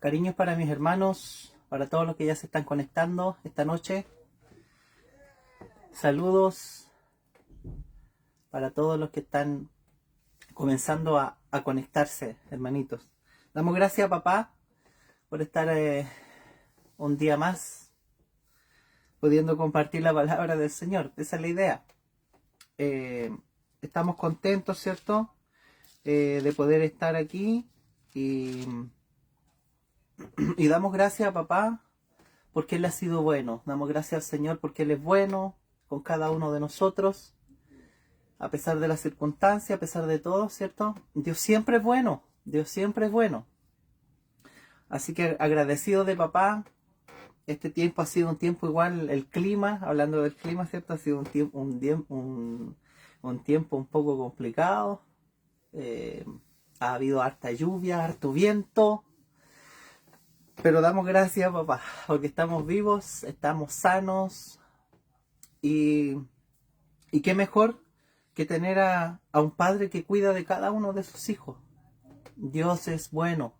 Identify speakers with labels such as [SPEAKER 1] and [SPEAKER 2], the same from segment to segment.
[SPEAKER 1] Cariños para mis hermanos, para todos los que ya se están conectando esta noche. Saludos para todos los que están comenzando a conectarse, hermanitos. Damos gracias a papá por estar un día más pudiendo compartir la palabra del Señor. Esa es la idea. Estamos contentos, ¿cierto? De poder estar aquí y damos gracias a papá porque Él ha sido bueno. Damos gracias al Señor porque Él es bueno con cada uno de nosotros. A pesar de las circunstancias, a pesar de todo, ¿cierto? Dios siempre es bueno. Dios siempre es bueno. Así que agradecido de papá. Este tiempo ha sido un tiempo igual, el clima, hablando del clima, ¿cierto? Ha sido un tiempo un poco complicado. Ha habido harta lluvia, harto viento. Pero damos gracias, papá, porque estamos vivos, estamos sanos. Y qué mejor que tener a un padre que cuida de cada uno de sus hijos. Dios es bueno.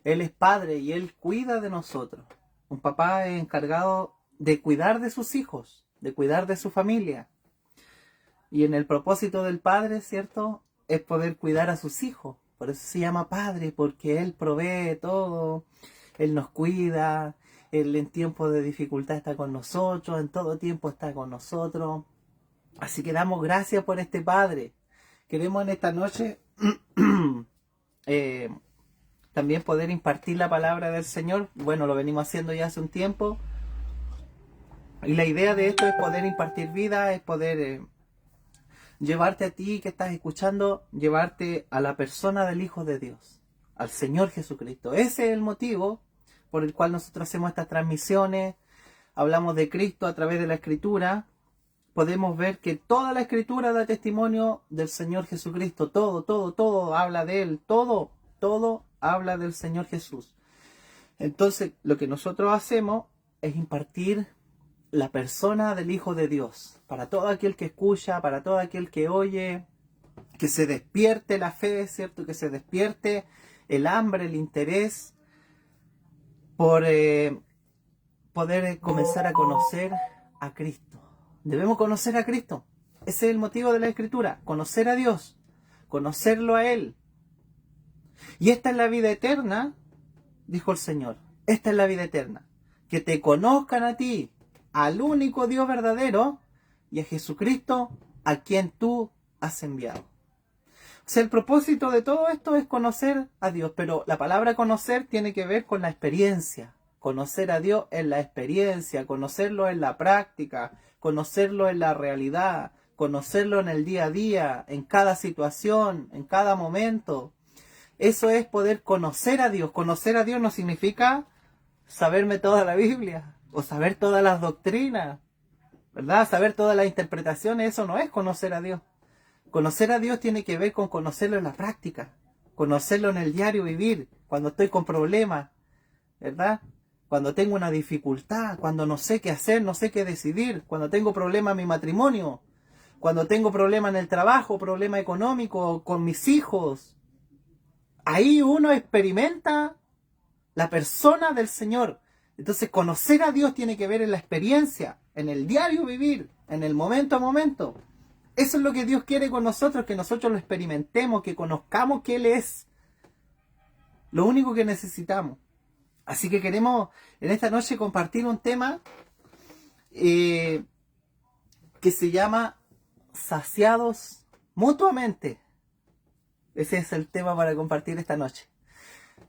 [SPEAKER 1] Él es padre y Él cuida de nosotros. Un papá es encargado de cuidar de sus hijos, de cuidar de su familia. Y en el propósito del padre, ¿cierto?, es poder cuidar a sus hijos. Por eso se llama padre, porque Él provee todo. Él nos cuida. Él en tiempos de dificultad está con nosotros. En todo tiempo está con nosotros. Así que damos gracias por este padre. Queremos en esta noche también poder impartir la palabra del Señor. Bueno, lo venimos haciendo ya hace un tiempo. Y la idea de esto es poder impartir vida, es poder llevarte a ti que estás escuchando, llevarte a la persona del Hijo de Dios, al Señor Jesucristo. Ese es el motivo por el cual nosotros hacemos estas transmisiones. Hablamos de Cristo a través de la Escritura. Podemos ver que toda la Escritura da testimonio del Señor Jesucristo. Todo habla de Él. Todo habla del Señor Jesús. Entonces, lo que nosotros hacemos es impartir la persona del Hijo de Dios. Para todo aquel que escucha, para todo aquel que oye, que se despierte la fe, ¿cierto? Que se despierte el hambre, el interés por poder comenzar a conocer a Cristo. Debemos conocer a Cristo. Ese es el motivo de la Escritura. Conocer a Dios. Conocerlo a Él. Y esta es la vida eterna, dijo el Señor. Esta es la vida eterna. Que te conozcan a ti, al único Dios verdadero, y a Jesucristo, a quien tú has enviado. O sea, el propósito de todo esto es conocer a Dios. Pero la palabra conocer tiene que ver con la experiencia. Conocer a Dios en la experiencia, conocerlo en la práctica, conocerlo en la realidad, conocerlo en el día a día, en cada situación, en cada momento. Eso es poder conocer a Dios. Conocer a Dios no significa saberme toda la Biblia o saber todas las doctrinas, ¿verdad? Saber todas las interpretaciones, eso no es conocer a Dios. Conocer a Dios tiene que ver con conocerlo en la práctica, conocerlo en el diario vivir, cuando estoy con problemas, ¿verdad? Cuando tengo una dificultad, cuando no sé qué hacer, no sé qué decidir, cuando tengo problema en mi matrimonio, cuando tengo problema en el trabajo, problema económico, con mis hijos. Ahí uno experimenta la persona del Señor. Entonces conocer a Dios tiene que ver en la experiencia, en el diario vivir, en el momento a momento. Eso es lo que Dios quiere con nosotros, que nosotros lo experimentemos, que conozcamos que Él es lo único que necesitamos. Así que queremos en esta noche compartir un tema que se llama saciados mutuamente. Ese es el tema para compartir esta noche.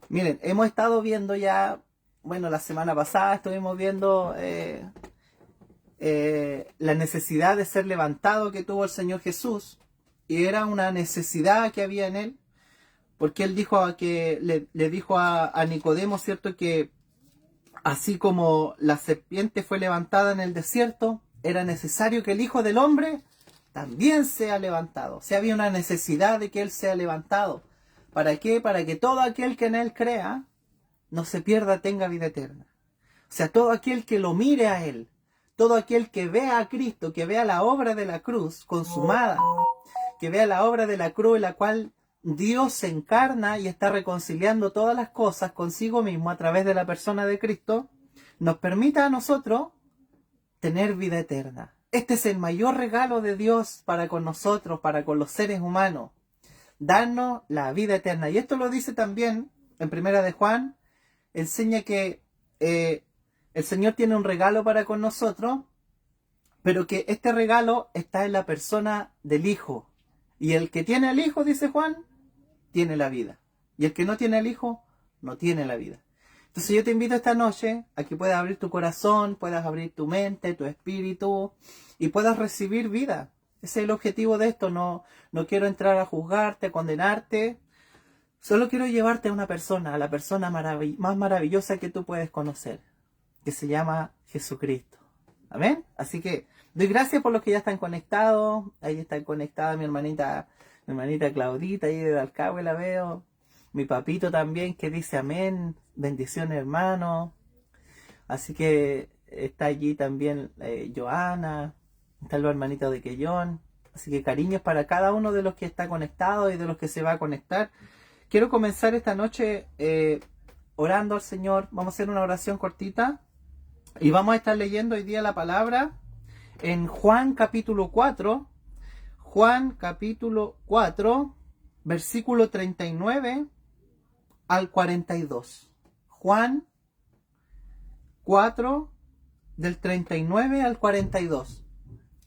[SPEAKER 1] Miren, hemos estado viendo ya, bueno, la semana pasada estuvimos viendo la necesidad de ser levantado que tuvo el Señor Jesús. Y era una necesidad que había en Él. Porque Él dijo le dijo a Nicodemo, ¿cierto? Que así como la serpiente fue levantada en el desierto, era necesario que el Hijo del Hombre también sea levantado. O sea, había una necesidad de que Él sea levantado. ¿Para qué? Para que todo aquel que en Él crea no se pierda, tenga vida eterna. O sea, todo aquel que lo mire a Él, todo aquel que vea a Cristo, que vea la obra de la cruz consumada, que vea la obra de la cruz en la cual Dios se encarna y está reconciliando todas las cosas consigo mismo a través de la persona de Cristo, nos permita a nosotros tener vida eterna. Este es el mayor regalo de Dios para con nosotros, para con los seres humanos, darnos la vida eterna. Y esto lo dice también en Primera de Juan, enseña que el Señor tiene un regalo para con nosotros, pero que este regalo está en la persona del Hijo. Y el que tiene al Hijo, dice Juan, tiene la vida. Y el que no tiene al Hijo, no tiene la vida. Entonces yo te invito esta noche a que puedas abrir tu corazón, puedas abrir tu mente, tu espíritu y puedas recibir vida. Ese es el objetivo de esto. No quiero entrar a juzgarte, a condenarte. Solo quiero llevarte a una persona, a la persona más maravillosa que tú puedes conocer, que se llama Jesucristo. Amén. Así que doy gracias por los que ya están conectados. Ahí está conectada mi hermanita Claudita, ahí de Dalcahue la veo. Mi papito también que dice amén. Bendiciones, hermano. Así que está allí también Joana. Están los hermanitos de Quellón. Así que cariños para cada uno de los que está conectado y de los que se va a conectar. Quiero comenzar esta noche orando al Señor. Vamos a hacer una oración cortita. Y vamos a estar leyendo hoy día la palabra en Juan capítulo 4. Juan capítulo 4, versículo 39 al 42. Juan 4, del 39 al 42.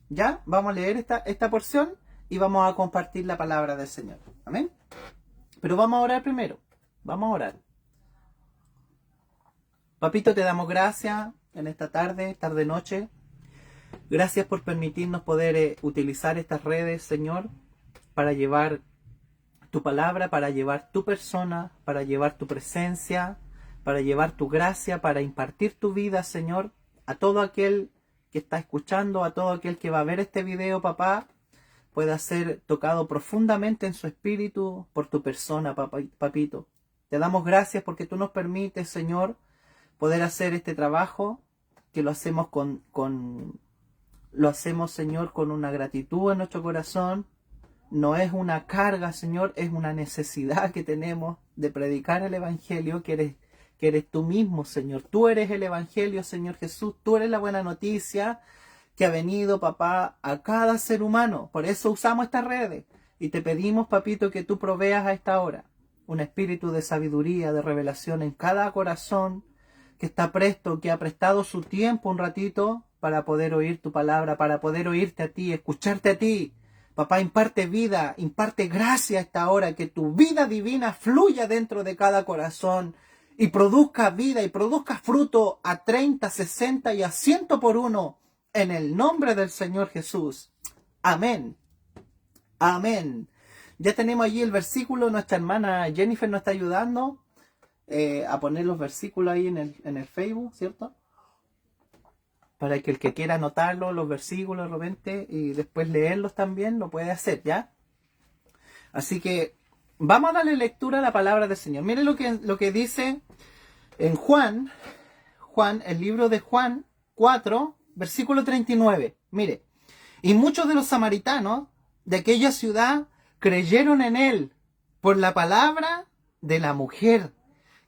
[SPEAKER 1] ¿Ya? Vamos a leer esta porción y vamos a compartir la palabra del Señor. Amén. Pero vamos a orar primero. Vamos a orar. Papito, te damos gracias en esta tarde-noche. Gracias por permitirnos poder utilizar estas redes, Señor, para llevar tu palabra, para llevar tu persona, para llevar tu presencia, para llevar tu gracia, para impartir tu vida, Señor, a todo aquel que está escuchando, a todo aquel que va a ver este video, papá, pueda ser tocado profundamente en su espíritu por tu persona, papito. Te damos gracias porque tú nos permites, Señor, poder hacer este trabajo, que lo hacemos Señor, con una gratitud en nuestro corazón. No es una carga, Señor, es una necesidad que tenemos de predicar el Evangelio, que eres tú mismo, Señor. Tú eres el Evangelio, Señor Jesús. Tú eres la buena noticia que ha venido, papá, a cada ser humano. Por eso usamos estas redes. Y te pedimos, papito, que tú proveas a esta hora un espíritu de sabiduría, de revelación en cada corazón que está presto, que ha prestado su tiempo un ratito para poder oír tu palabra, para poder oírte a ti, escucharte a ti. Papá, imparte vida, imparte gracia a esta hora, que tu vida divina fluya dentro de cada corazón y produzca vida y produzca fruto a 30, 60 y a 100 por uno, en el nombre del Señor Jesús. Amén. Amén. Ya tenemos allí el versículo, nuestra hermana Jennifer nos está ayudando a poner los versículos ahí en el Facebook, ¿cierto? Para que el que quiera anotarlo, los versículos, de repente, y después leerlos también, lo puede hacer, ¿ya? Así que vamos a darle lectura a la palabra del Señor. Miren lo que dice en Juan, el libro de Juan 4, versículo 39. Mire, y muchos de los samaritanos de aquella ciudad creyeron en él por la palabra de la mujer,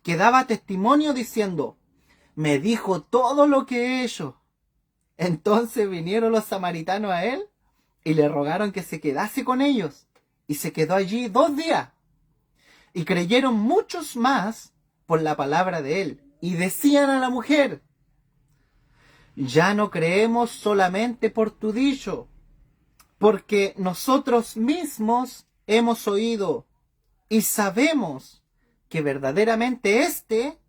[SPEAKER 1] que daba testimonio diciendo, me dijo todo lo que he hecho. Entonces vinieron los samaritanos a él y le rogaron que se quedase con ellos. Y se quedó allí 2 días. Y creyeron muchos más por la palabra de él. Y decían a la mujer, ya no creemos solamente por tu dicho, porque nosotros mismos hemos oído y sabemos que verdaderamente este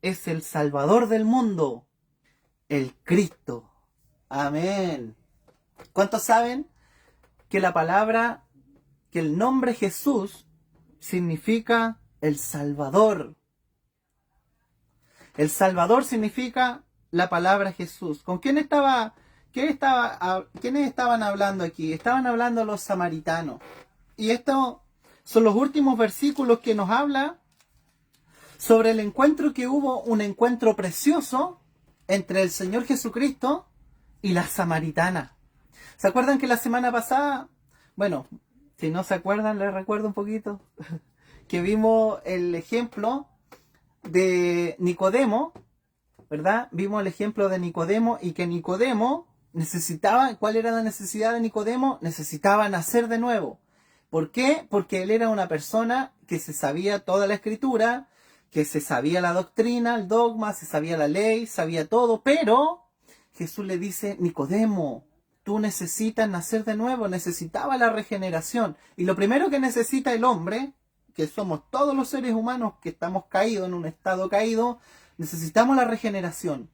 [SPEAKER 1] es el Salvador del mundo, el Cristo. Amén. ¿Cuántos saben que la palabra, que el nombre Jesús significa el Salvador? El Salvador significa la palabra Jesús. ¿Con quiénes estaban hablando aquí? Estaban hablando los samaritanos. Y estos son los últimos versículos que nos habla sobre el encuentro que hubo, un encuentro precioso entre el Señor Jesucristo y la samaritana. ¿Se acuerdan que la semana pasada, bueno, Si no se acuerdan, les recuerdo un poquito que vimos el ejemplo de Nicodemo, ¿verdad? Vimos el ejemplo de Nicodemo y que Nicodemo necesitaba, ¿cuál era la necesidad de Nicodemo? Necesitaba nacer de nuevo. ¿Por qué? Porque él era una persona que se sabía toda la escritura, que se sabía la doctrina, el dogma, se sabía la ley, sabía todo, pero Jesús le dice, Nicodemo, tú necesitas nacer de nuevo, necesitaba la regeneración. Y lo primero que necesita el hombre, que somos todos los seres humanos que estamos caídos, en un estado caído, necesitamos la regeneración.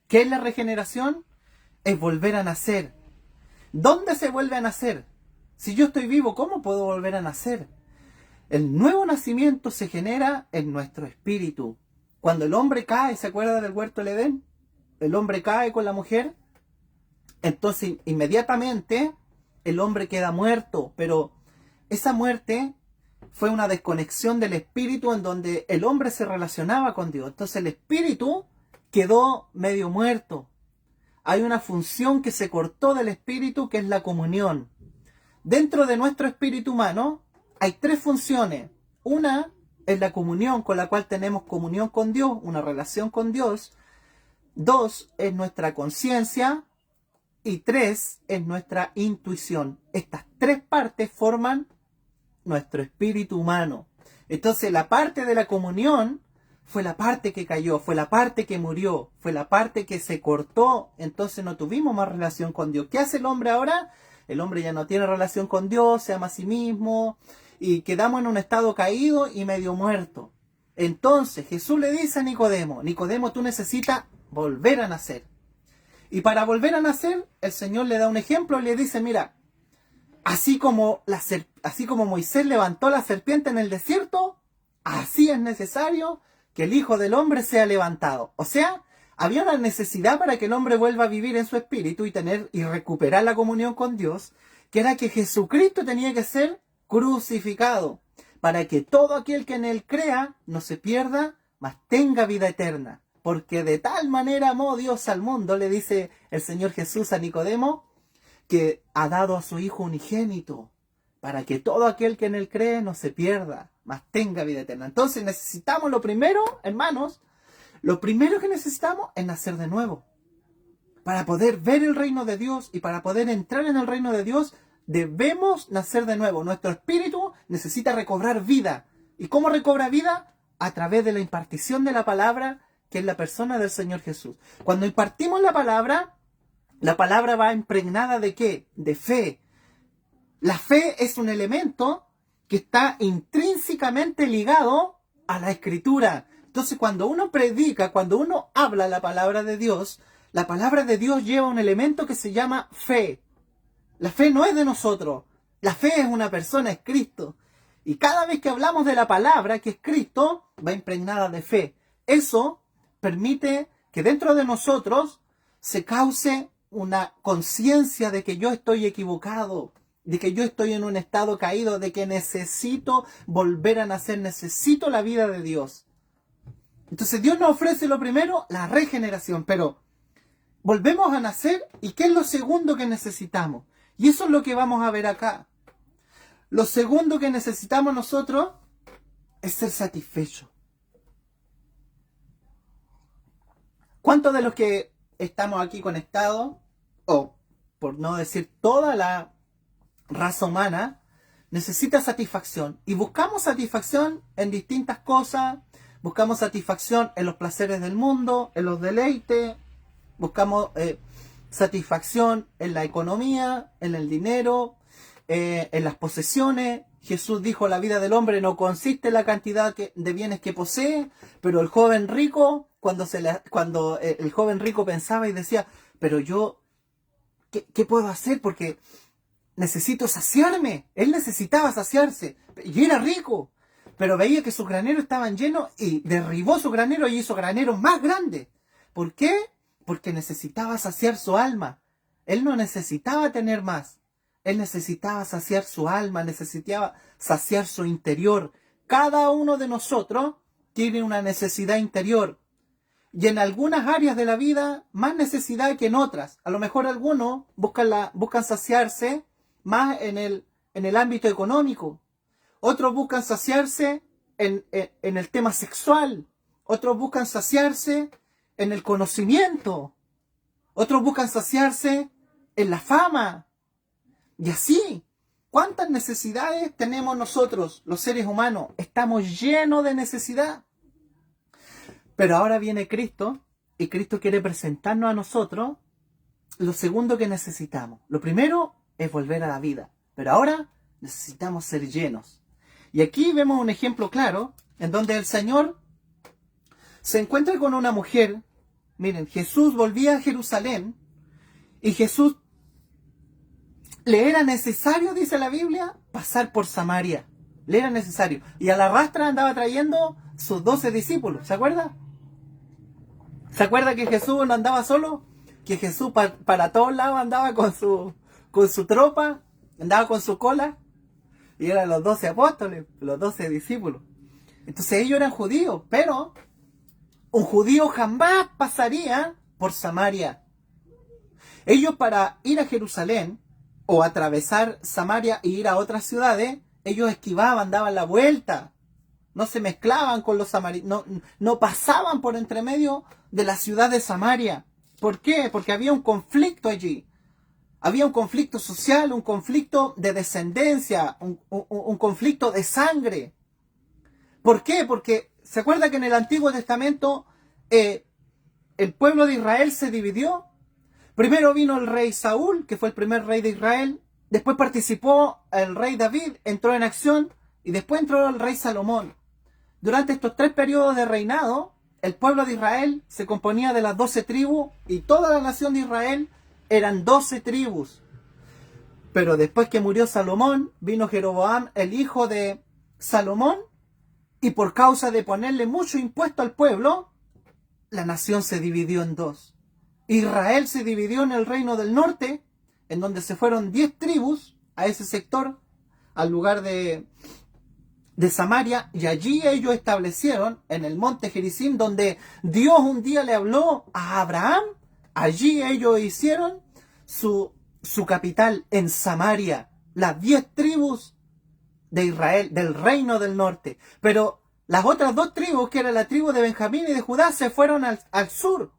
[SPEAKER 1] ¿Qué es la regeneración? Es volver a nacer. ¿Dónde se vuelve a nacer? Si yo estoy vivo, ¿cómo puedo volver a nacer? El nuevo nacimiento se genera en nuestro espíritu. Cuando el hombre cae, ¿se acuerda del huerto del Edén? El hombre cae con la mujer. Entonces, inmediatamente, el hombre queda muerto. Pero esa muerte fue una desconexión del espíritu en donde el hombre se relacionaba con Dios. Entonces, el espíritu quedó medio muerto. Hay una función que se cortó del espíritu, que es la comunión. Dentro de nuestro espíritu humano hay 3 funciones. Una es la comunión, con la cual tenemos comunión con Dios, una relación con Dios. 2 es nuestra conciencia. Y 3 es nuestra intuición. Estas 3 partes forman nuestro espíritu humano. Entonces la parte de la comunión fue la parte que cayó, fue la parte que murió, fue la parte que se cortó. Entonces no tuvimos más relación con Dios. ¿Qué hace el hombre ahora? El hombre ya no tiene relación con Dios, se ama a sí mismo y quedamos en un estado caído y medio muerto. Entonces Jesús le dice a Nicodemo, Nicodemo, tú necesitas volver a nacer. Y para volver a nacer, el Señor le da un ejemplo y le dice, mira, así como Moisés levantó la serpiente en el desierto, así es necesario que el Hijo del Hombre sea levantado. O sea, había una necesidad para que el hombre vuelva a vivir en su espíritu y recuperar la comunión con Dios, que era que Jesucristo tenía que ser crucificado, para que todo aquel que en él crea no se pierda, mas tenga vida eterna. Porque de tal manera amó Dios al mundo, le dice el Señor Jesús a Nicodemo, que ha dado a su Hijo unigénito, para que todo aquel que en él cree no se pierda, mas tenga vida eterna. Entonces necesitamos lo primero, hermanos, lo primero que necesitamos es nacer de nuevo. Para poder ver el reino de Dios y para poder entrar en el reino de Dios, debemos nacer de nuevo. Nuestro espíritu necesita recobrar vida. ¿Y cómo recobra vida? A través de la impartición de la palabra, que es la persona del Señor Jesús. Cuando impartimos la palabra va impregnada ¿de qué? De fe. La fe es un elemento que está intrínsecamente ligado a la Escritura. Entonces, cuando uno predica, cuando uno habla la palabra de Dios lleva un elemento que se llama fe. La fe no es de nosotros. La fe es una persona, es Cristo. Y cada vez que hablamos de la palabra, que es Cristo, va impregnada de fe. Eso permite que dentro de nosotros se cause una conciencia de que yo estoy equivocado, de que yo estoy en un estado caído, de que necesito volver a nacer, necesito la vida de Dios. Entonces Dios nos ofrece lo primero, la regeneración, pero volvemos a nacer y ¿qué es lo segundo que necesitamos? Y eso es lo que vamos a ver acá. Lo segundo que necesitamos nosotros es ser satisfechos. ¿Cuántos de los que estamos aquí conectados, o por no decir toda la raza humana, necesita satisfacción? Y buscamos satisfacción en distintas cosas. Buscamos satisfacción en los placeres del mundo, en los deleites. Buscamos satisfacción en la economía, en el dinero, en las posesiones. Jesús dijo, la vida del hombre no consiste en la cantidad de bienes que posee, pero el joven rico, cuando el joven rico pensaba y decía, pero yo, ¿qué puedo hacer? Porque necesito saciarme. Él necesitaba saciarse. Y era rico, pero veía que sus graneros estaban llenos y derribó su granero y hizo graneros más grandes. ¿Por qué? Porque necesitaba saciar su alma. Él no necesitaba tener más. Él necesitaba saciar su alma, necesitaba saciar su interior. Cada uno de nosotros tiene una necesidad interior. Y en algunas áreas de la vida, más necesidad que en otras. A lo mejor algunos buscan saciarse más en el en el ámbito económico. Otros buscan saciarse en el tema sexual. Otros buscan saciarse en el conocimiento. Otros buscan saciarse en la fama. Y así, ¿cuántas necesidades tenemos nosotros, los seres humanos? Estamos llenos de necesidad. Pero ahora viene Cristo, y Cristo quiere presentarnos a nosotros lo segundo que necesitamos. Lo primero es volver a la vida, pero ahora necesitamos ser llenos. Y aquí vemos un ejemplo claro, en donde el Señor se encuentra con una mujer. Miren, Jesús volvía a Jerusalén, y Jesús le era necesario, dice la Biblia, pasar por Samaria. Le era necesario. Y a la rastra andaba trayendo sus 12 discípulos. ¿Se acuerda? ¿Se acuerda que Jesús no andaba solo? Que Jesús para todos lados andaba con su tropa, andaba con su cola. Y eran los 12 apóstoles, los 12 discípulos. Entonces ellos eran judíos, pero un judío jamás pasaría por Samaria. Ellos, para ir a Jerusalén o atravesar Samaria e ir a otras ciudades, ellos esquivaban, daban la vuelta. No se mezclaban con los samaritanos, no pasaban por entre medio de la ciudad de Samaria. ¿Por qué? Porque había un conflicto allí. Había un conflicto social, un conflicto de descendencia, un conflicto de sangre. ¿Por qué? Porque ¿se acuerda que en el Antiguo Testamento el pueblo de Israel se dividió? Primero vino el rey Saúl, que fue el primer rey de Israel. Después participó el rey David, entró en acción. Y después entró el rey Salomón. Durante estos 3 periodos de reinado, el pueblo de Israel se componía de las 12 tribus. Y toda la nación de Israel eran 12 tribus. Pero después que murió Salomón, vino Jeroboam, el hijo de Salomón. Y por causa de ponerle mucho impuesto al pueblo, la nación se dividió en 2. Israel se dividió en el reino del norte, en donde se fueron 10 tribus a ese sector, al lugar de Samaria, y allí ellos establecieron, en el monte Gerizim, donde Dios un día le habló a Abraham. Allí ellos hicieron su capital en Samaria, las 10 tribus de Israel, del reino del norte. Pero las otras 2 tribus, que era la tribu de Benjamín y de Judá, se fueron al sur.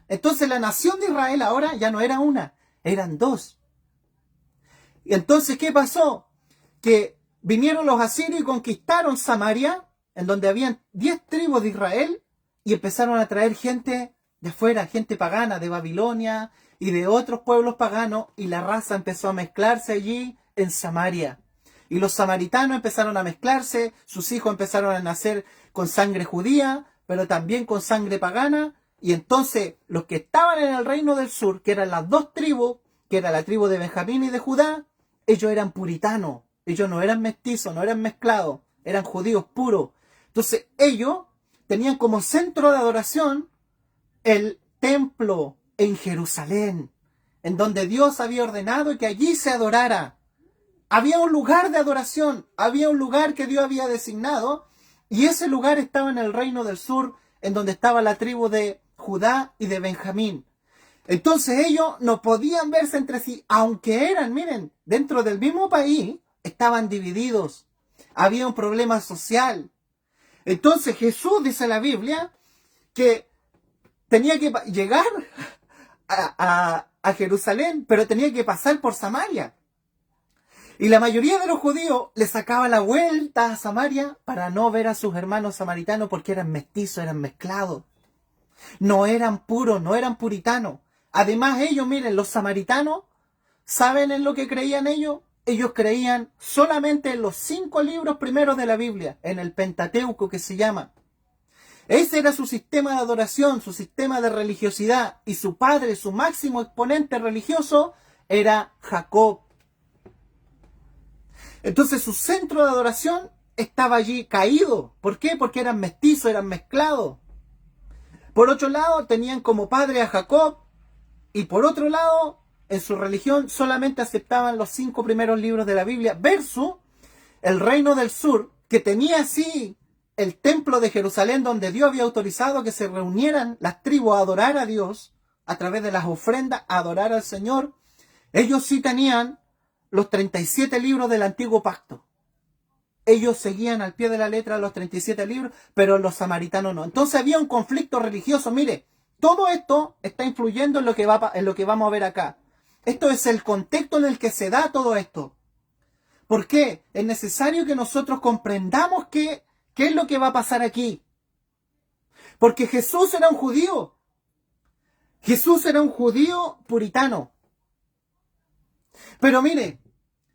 [SPEAKER 1] Entonces la nación de Israel ahora ya no era una, eran 2. Y entonces, ¿qué pasó? Que vinieron los asirios y conquistaron Samaria, en donde habían 10 tribus de Israel, y empezaron a traer gente de afuera, gente pagana, de Babilonia y de otros pueblos paganos, y la raza empezó a mezclarse allí en Samaria. Y los samaritanos empezaron a mezclarse, sus hijos empezaron a nacer con sangre judía, pero también con sangre pagana. Y entonces los que estaban en el reino del sur, que eran las 2 tribus, que era la tribu de Benjamín y de Judá, ellos eran puritanos, ellos no eran mestizos, no eran mezclados, eran judíos puros. Entonces ellos tenían como centro de adoración el templo en Jerusalén, en donde Dios había ordenado que allí se adorara. Había un lugar de adoración, había un lugar que Dios había designado, y ese lugar estaba en el reino del sur, en donde estaba la tribu de Judá y de Benjamín. Entonces ellos no podían verse entre sí, aunque eran, miren, dentro del mismo país, estaban divididos. Había un problema social. Entonces Jesús, dice la Biblia, que tenía que llegar a Jerusalén, pero tenía que pasar por Samaria. Y la mayoría de los judíos le sacaba la vuelta a Samaria para no ver a sus hermanos samaritanos, porque eran mestizos, eran mezclados. No eran puros, no eran puritanos. Además ellos, miren, los samaritanos, ¿saben en lo que creían ellos? Ellos creían solamente en los 5 libros primeros de la Biblia, en el Pentateuco, que se llama. Ese era su sistema de adoración, su sistema de religiosidad. Y su padre, su máximo exponente religioso, era Jacob. Entonces su centro de adoración estaba allí caído. ¿Por qué? Porque eran mestizos, eran mezclados. Por otro lado, tenían como padre a Jacob. Y por otro lado, en su religión solamente aceptaban los 5 primeros libros de la Biblia, versus el reino del sur, que tenía así el templo de Jerusalén, donde Dios había autorizado que se reunieran las tribus a adorar a Dios, a través de las ofrendas, a adorar al Señor. Ellos sí tenían los 37 libros del Antiguo Pacto. Ellos seguían al pie de la letra los 37 libros, pero los samaritanos no. Entonces había un conflicto religioso. Mire, todo esto está influyendo en lo que vamos a ver acá. Esto es el contexto en el que se da todo esto. ¿Por qué? Es necesario que nosotros comprendamos qué es lo que va a pasar aquí. Porque Jesús era un judío. Jesús era un judío puritano. Pero mire,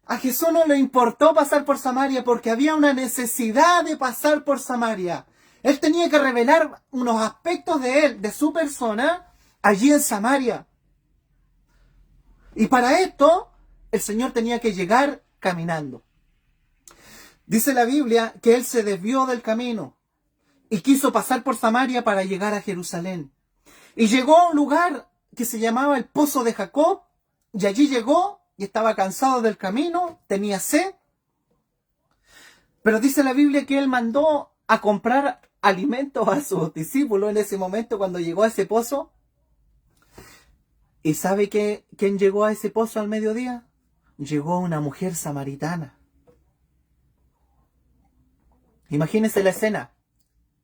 [SPEAKER 1] a Jesús no le importó pasar por Samaria porque había una necesidad de pasar por Samaria. Él tenía que revelar unos aspectos de él, de su persona, allí en Samaria. Y para esto, el Señor tenía que llegar caminando. Dice la Biblia que él se desvió del camino y quiso pasar por Samaria para llegar a Jerusalén. Y llegó a un lugar que se llamaba el Pozo de Jacob, y allí llegó y estaba cansado del camino, tenía sed. Pero dice la Biblia que él mandó a comprar alimentos a sus discípulos en ese momento cuando llegó a ese pozo. ¿Y sabe quién llegó a ese pozo al mediodía? Llegó una mujer samaritana. Imagínense la escena.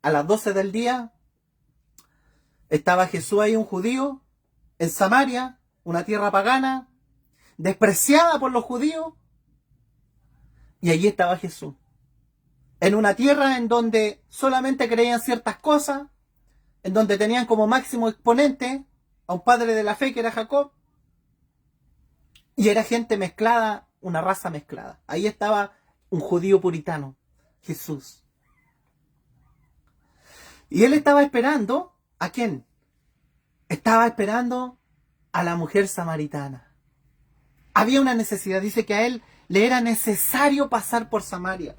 [SPEAKER 1] A las 12 del día estaba Jesús ahí, un judío, en Samaria, una tierra pagana, despreciada por los judíos. Y allí estaba Jesús. En una tierra en donde solamente creían ciertas cosas, en donde tenían como máximo exponente a un padre de la fe que era Jacob. Y era gente mezclada, una raza mezclada. Ahí estaba un judío puritano, Jesús. Y él estaba esperando, ¿a quién? Estaba esperando a la mujer samaritana. Había una necesidad, dice que a él le era necesario pasar por Samaria.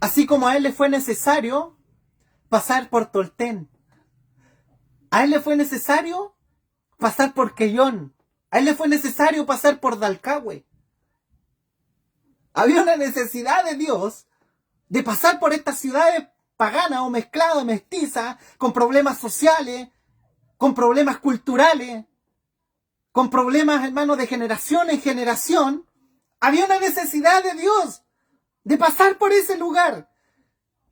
[SPEAKER 1] Así como a él le fue necesario pasar por Toltén. A él le fue necesario pasar por Quellón. A él le fue necesario pasar por Dalcahue. Había una necesidad de Dios de pasar por estas ciudades paganas o mezcladas, mestizas, con problemas sociales, con problemas culturales, con problemas, hermanos, de generación en generación. Había una necesidad de Dios de pasar por ese lugar.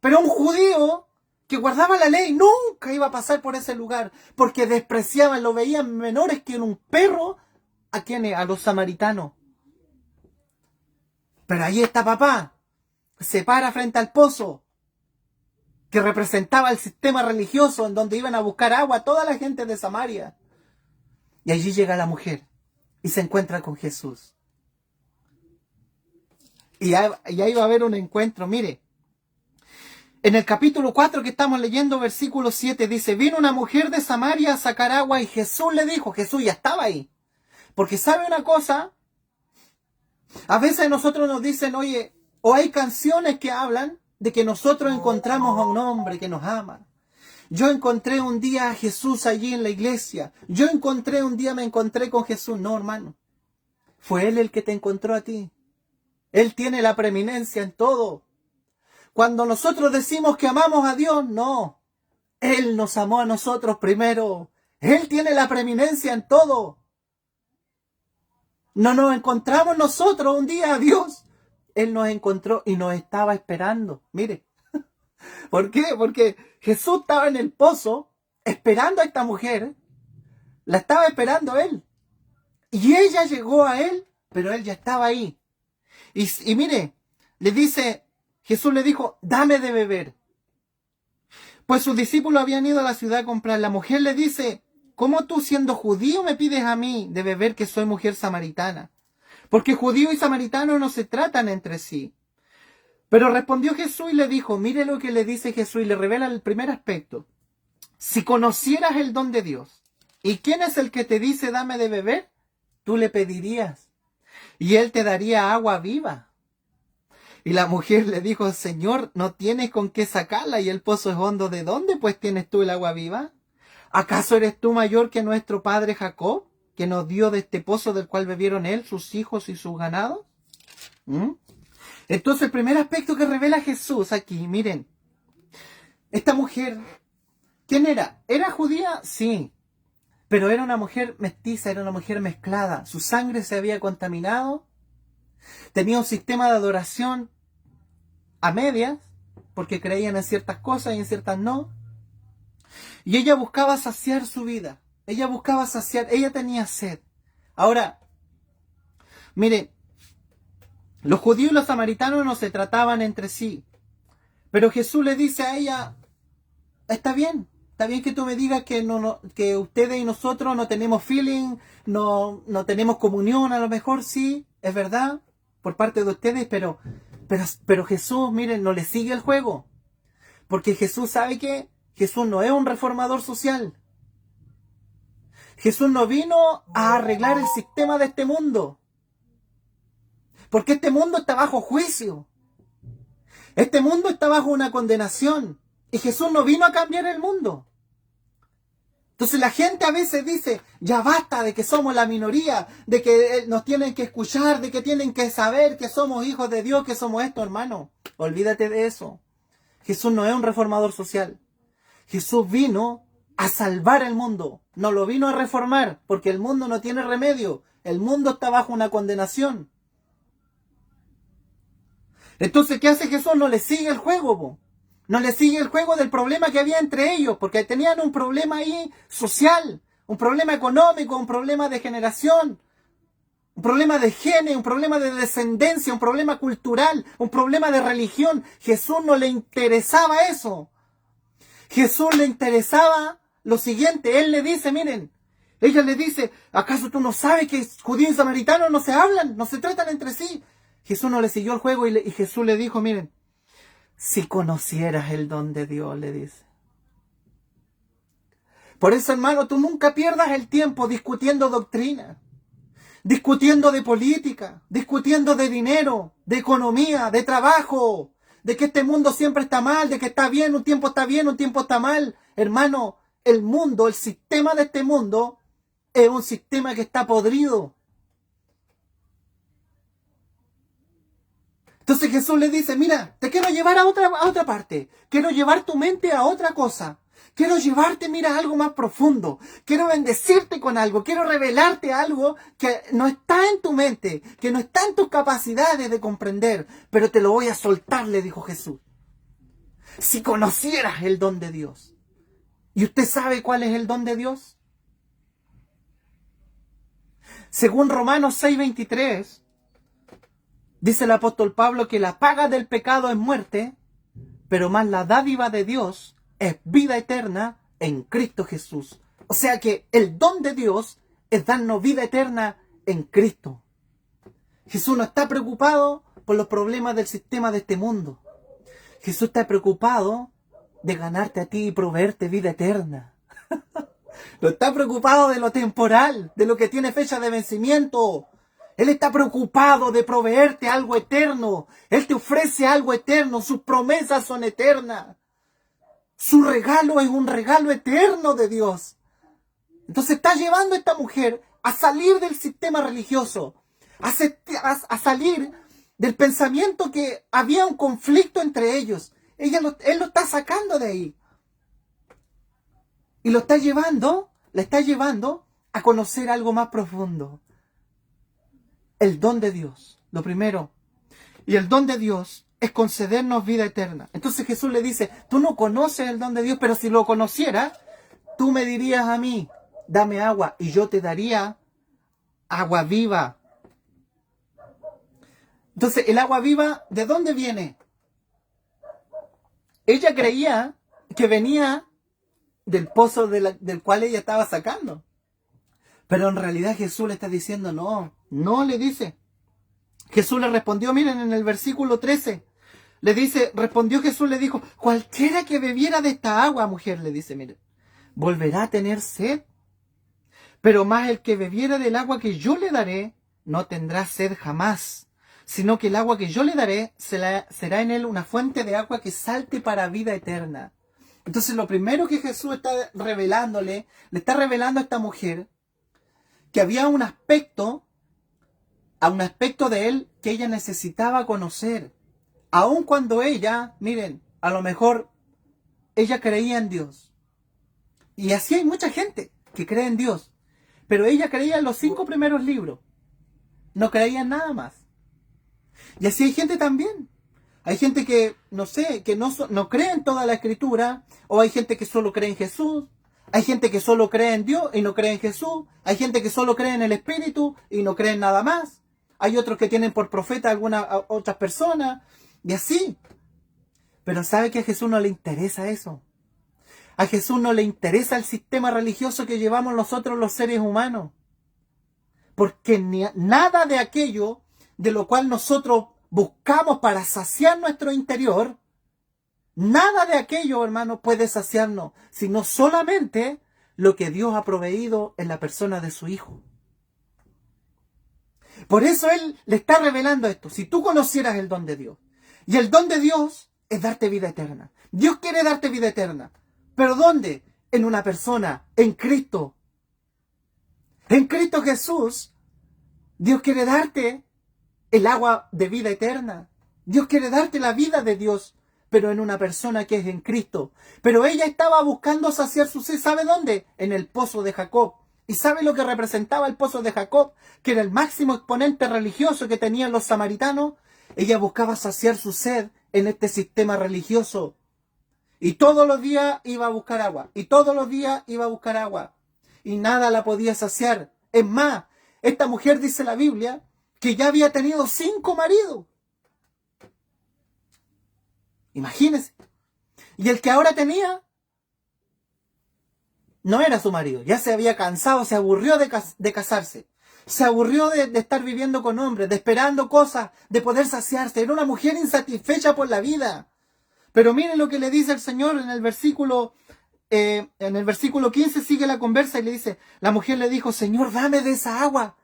[SPEAKER 1] Pero un judío que guardaba la ley nunca iba a pasar por ese lugar, porque despreciaban, lo veían menores que un perro a los samaritanos. Pero ahí está papá, se para frente al pozo, que representaba el sistema religioso en donde iban a buscar agua toda la gente de Samaria. Y allí llega la mujer y se encuentra con Jesús. Y ahí va a haber un encuentro, mire. En el capítulo 4 que estamos leyendo, versículo 7, dice, vino una mujer de Samaria a sacar agua y Jesús le dijo, Jesús ya estaba ahí. Porque sabe una cosa, a veces nosotros nos dicen, oye, o hay canciones que hablan de que nosotros encontramos a un hombre que nos ama. Yo encontré un día a Jesús allí en la iglesia. Yo me encontré con Jesús. No, hermano. Fue Él el que te encontró a ti. Él tiene la preeminencia en todo. Cuando nosotros decimos que amamos a Dios, no. Él nos amó a nosotros primero. Él tiene la preeminencia en todo. No nos encontramos nosotros un día a Dios. Él nos encontró y nos estaba esperando. Mire. ¿Por qué? Porque Jesús estaba en el pozo esperando a esta mujer. La estaba esperando él. Y ella llegó a él, pero él ya estaba ahí. Y mire, Jesús le dijo, dame de beber. Pues sus discípulos habían ido a la ciudad a comprar. La mujer le dice, ¿cómo tú siendo judío me pides a mí de beber que soy mujer samaritana? Porque judío y samaritano no se tratan entre sí. Pero respondió Jesús y le dijo, mire lo que le dice Jesús y le revela el primer aspecto. Si conocieras el don de Dios, ¿y quién es el que te dice dame de beber? Tú le pedirías y él te daría agua viva. Y la mujer le dijo, Señor, no tienes con qué sacarla y el pozo es hondo. ¿De dónde pues tienes tú el agua viva? ¿Acaso eres tú mayor que nuestro padre Jacob, que nos dio de este pozo del cual bebieron él, sus hijos y sus ganados? Entonces el primer aspecto que revela Jesús aquí, miren, esta mujer, ¿quién era? ¿Era judía? Sí, pero era una mujer mestiza, era una mujer mezclada, su sangre se había contaminado tenía un sistema de adoración a medias, porque creían en ciertas cosas y en ciertas no. Y ella buscaba saciar su vida. Ella buscaba saciar, ella tenía sed. Ahora, mire, los judíos y los samaritanos no se trataban entre sí. Pero Jesús le dice a ella, está bien que tú me digas que ustedes y nosotros no tenemos feeling, no tenemos comunión, a lo mejor sí, es verdad, por parte de ustedes, pero Jesús, miren, no le sigue el juego. Porque Jesús sabe que Jesús no es un reformador social. Jesús no vino a arreglar el sistema de este mundo. Porque este mundo está bajo juicio. Este mundo está bajo una condenación. Y Jesús no vino a cambiar el mundo. Entonces la gente a veces dice, ya basta de que somos la minoría, de que nos tienen que escuchar, de que tienen que saber que somos hijos de Dios, que somos esto, hermano. Olvídate de eso. Jesús no es un reformador social. Jesús vino a salvar el mundo. No lo vino a reformar, porque el mundo no tiene remedio. El mundo está bajo una condenación. Entonces, ¿qué hace Jesús? No le sigue el juego, po. No le sigue el juego del problema que había entre ellos, porque tenían un problema ahí social, un problema económico, un problema de generación, un problema de genes, un problema de descendencia, un problema cultural, un problema de religión. Jesús no le interesaba eso. Jesús le interesaba lo siguiente. Él le dice, miren, ella le dice, ¿acaso tú no sabes que judíos y samaritanos no se hablan, no se tratan entre sí? Jesús no le siguió el juego y Jesús le dijo, miren, si conocieras el don de Dios, le dice. Por eso, hermano, tú nunca pierdas el tiempo discutiendo doctrina, discutiendo de política, discutiendo de dinero, de economía, de trabajo, de que este mundo siempre está mal, de que está bien, un tiempo está mal. Hermano, el mundo, el sistema de este mundo es un sistema que está podrido. Entonces Jesús le dice, mira, te quiero llevar a otra parte. Quiero llevar tu mente a otra cosa. Quiero llevarte, mira, a algo más profundo. Quiero bendecirte con algo. Quiero revelarte algo que no está en tu mente, que no está en tus capacidades de comprender. Pero te lo voy a soltar, le dijo Jesús. Si conocieras el don de Dios. ¿Y usted sabe cuál es el don de Dios? Según Romanos 6:23... dice el apóstol Pablo que la paga del pecado es muerte, pero más la dádiva de Dios es vida eterna en Cristo Jesús. O sea que el don de Dios es darnos vida eterna en Cristo. Jesús no está preocupado por los problemas del sistema de este mundo. Jesús está preocupado de ganarte a ti y proveerte vida eterna. No está preocupado de lo temporal, de lo que tiene fecha de vencimiento. Él está preocupado de proveerte algo eterno. Él te ofrece algo eterno. Sus promesas son eternas. Su regalo es un regalo eterno de Dios. Entonces está llevando a esta mujer a salir del sistema religioso. A salir del pensamiento que había un conflicto entre ellos. Él lo está sacando de ahí. Y la está llevando a conocer algo más profundo. El don de Dios, lo primero. Y el don de Dios es concedernos vida eterna. Entonces Jesús le dice, tú no conoces el don de Dios, pero si lo conocieras, tú me dirías a mí, dame agua, y yo te daría agua viva. Entonces, el agua viva, ¿de dónde viene? Ella creía que venía del pozo del cual ella estaba sacando. Pero en realidad Jesús le está diciendo, no le dice. Jesús le respondió, miren en el versículo 13, respondió Jesús, le dijo, cualquiera que bebiera de esta agua, mujer, le dice, miren, volverá a tener sed. Pero más el que bebiera del agua que yo le daré, no tendrá sed jamás, sino que el agua que yo le daré será en él una fuente de agua que salte para vida eterna. Entonces lo primero que Jesús está revelándole, le está revelando a esta mujer, que había un aspecto de él que ella necesitaba conocer. Aun cuando ella, miren, a lo mejor ella creía en Dios. Y así hay mucha gente que cree en Dios. Pero ella creía en los 5 primeros libros. No creía en nada más. Y así hay gente también. Hay gente que, no sé, que no cree en toda la escritura, o hay gente que solo cree en Jesús, hay gente que solo cree en Dios y no cree en Jesús, hay gente que solo cree en el Espíritu y no cree en nada más, hay otros que tienen por profeta a otras personas, y así. Pero ¿sabe que a Jesús no le interesa eso? A Jesús no le interesa el sistema religioso que llevamos nosotros los seres humanos. Porque nada de aquello de lo cual nosotros buscamos para saciar nuestro interior, nada de aquello, hermano, puede saciarnos, sino solamente lo que Dios ha proveído en la persona de su Hijo. Por eso Él le está revelando esto. Si tú conocieras el don de Dios, y el don de Dios es darte vida eterna. Dios quiere darte vida eterna. ¿Pero dónde? En una persona, en Cristo. En Cristo Jesús, Dios quiere darte el agua de vida eterna. Dios quiere darte la vida de Dios, pero en una persona que es en Cristo. Pero ella estaba buscando saciar su sed. ¿Sabe dónde? En el pozo de Jacob. ¿Y sabe lo que representaba el pozo de Jacob? Que era el máximo exponente religioso que tenían los samaritanos. Ella buscaba saciar su sed en este sistema religioso. Y todos los días iba a buscar agua. Y todos los días iba a buscar agua. Y nada la podía saciar. Es más, esta mujer, dice la Biblia, que ya había tenido 5 maridos. Imagínense. Y el que ahora tenía no era su marido. Ya se había cansado, se aburrió de casarse. Se aburrió de estar viviendo con hombres, de esperando cosas, de poder saciarse. Era una mujer insatisfecha por la vida. Pero miren lo que le dice el Señor en el versículo 15, sigue la conversa y le dice, la mujer le dijo, Señor, dame de esa agua,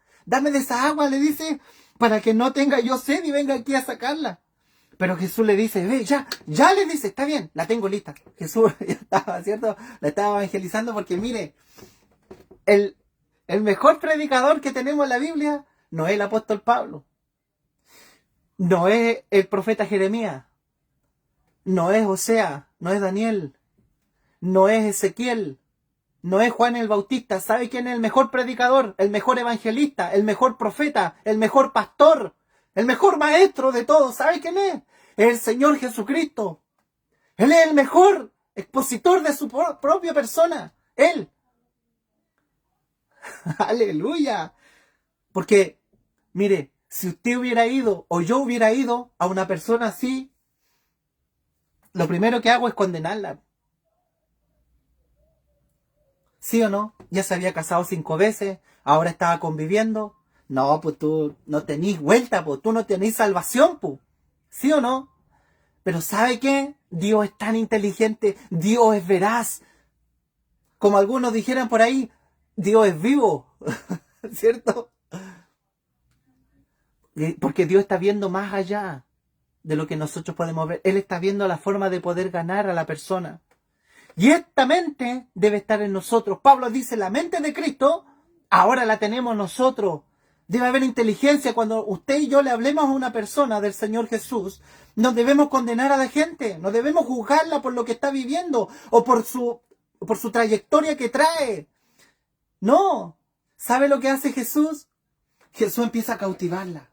[SPEAKER 1] le dice, para que no tenga yo sed y venga aquí a sacarla. Pero Jesús le dice, ve, ya le dice, está bien, la tengo lista. Jesús ya estaba, ¿cierto? La estaba evangelizando porque mire, el mejor predicador que tenemos en la Biblia no es el apóstol Pablo, no es el profeta Jeremías, no es Osea, no es Daniel, no es Ezequiel, no es Juan el Bautista. ¿Sabe quién es el mejor predicador, el mejor evangelista, el mejor profeta, el mejor pastor, el mejor maestro de todos? ¿Sabe quién es? Es el Señor Jesucristo. Él es el mejor expositor de su propia persona. Él. Aleluya. Porque, mire, si usted hubiera ido o yo hubiera ido a una persona así, lo primero que hago es condenarla. ¿Sí o no? Ya se había casado 5 veces, ahora estaba conviviendo. No, pues tú no tenés vuelta, pues tú no tenés salvación, pues. ¿Sí o no? Pero ¿sabe qué? Dios es tan inteligente, Dios es veraz. Como algunos dijeran por ahí, Dios es vivo, ¿cierto? Porque Dios está viendo más allá de lo que nosotros podemos ver. Él está viendo la forma de poder ganar a la persona. Y esta mente debe estar en nosotros. Pablo dice, la mente de Cristo, ahora la tenemos nosotros. Debe haber inteligencia. Cuando usted y yo le hablemos a una persona del Señor Jesús, no debemos condenar a la gente, no debemos juzgarla por lo que está viviendo o por su trayectoria que trae. No. ¿Sabe lo que hace Jesús? Jesús empieza a cautivarla.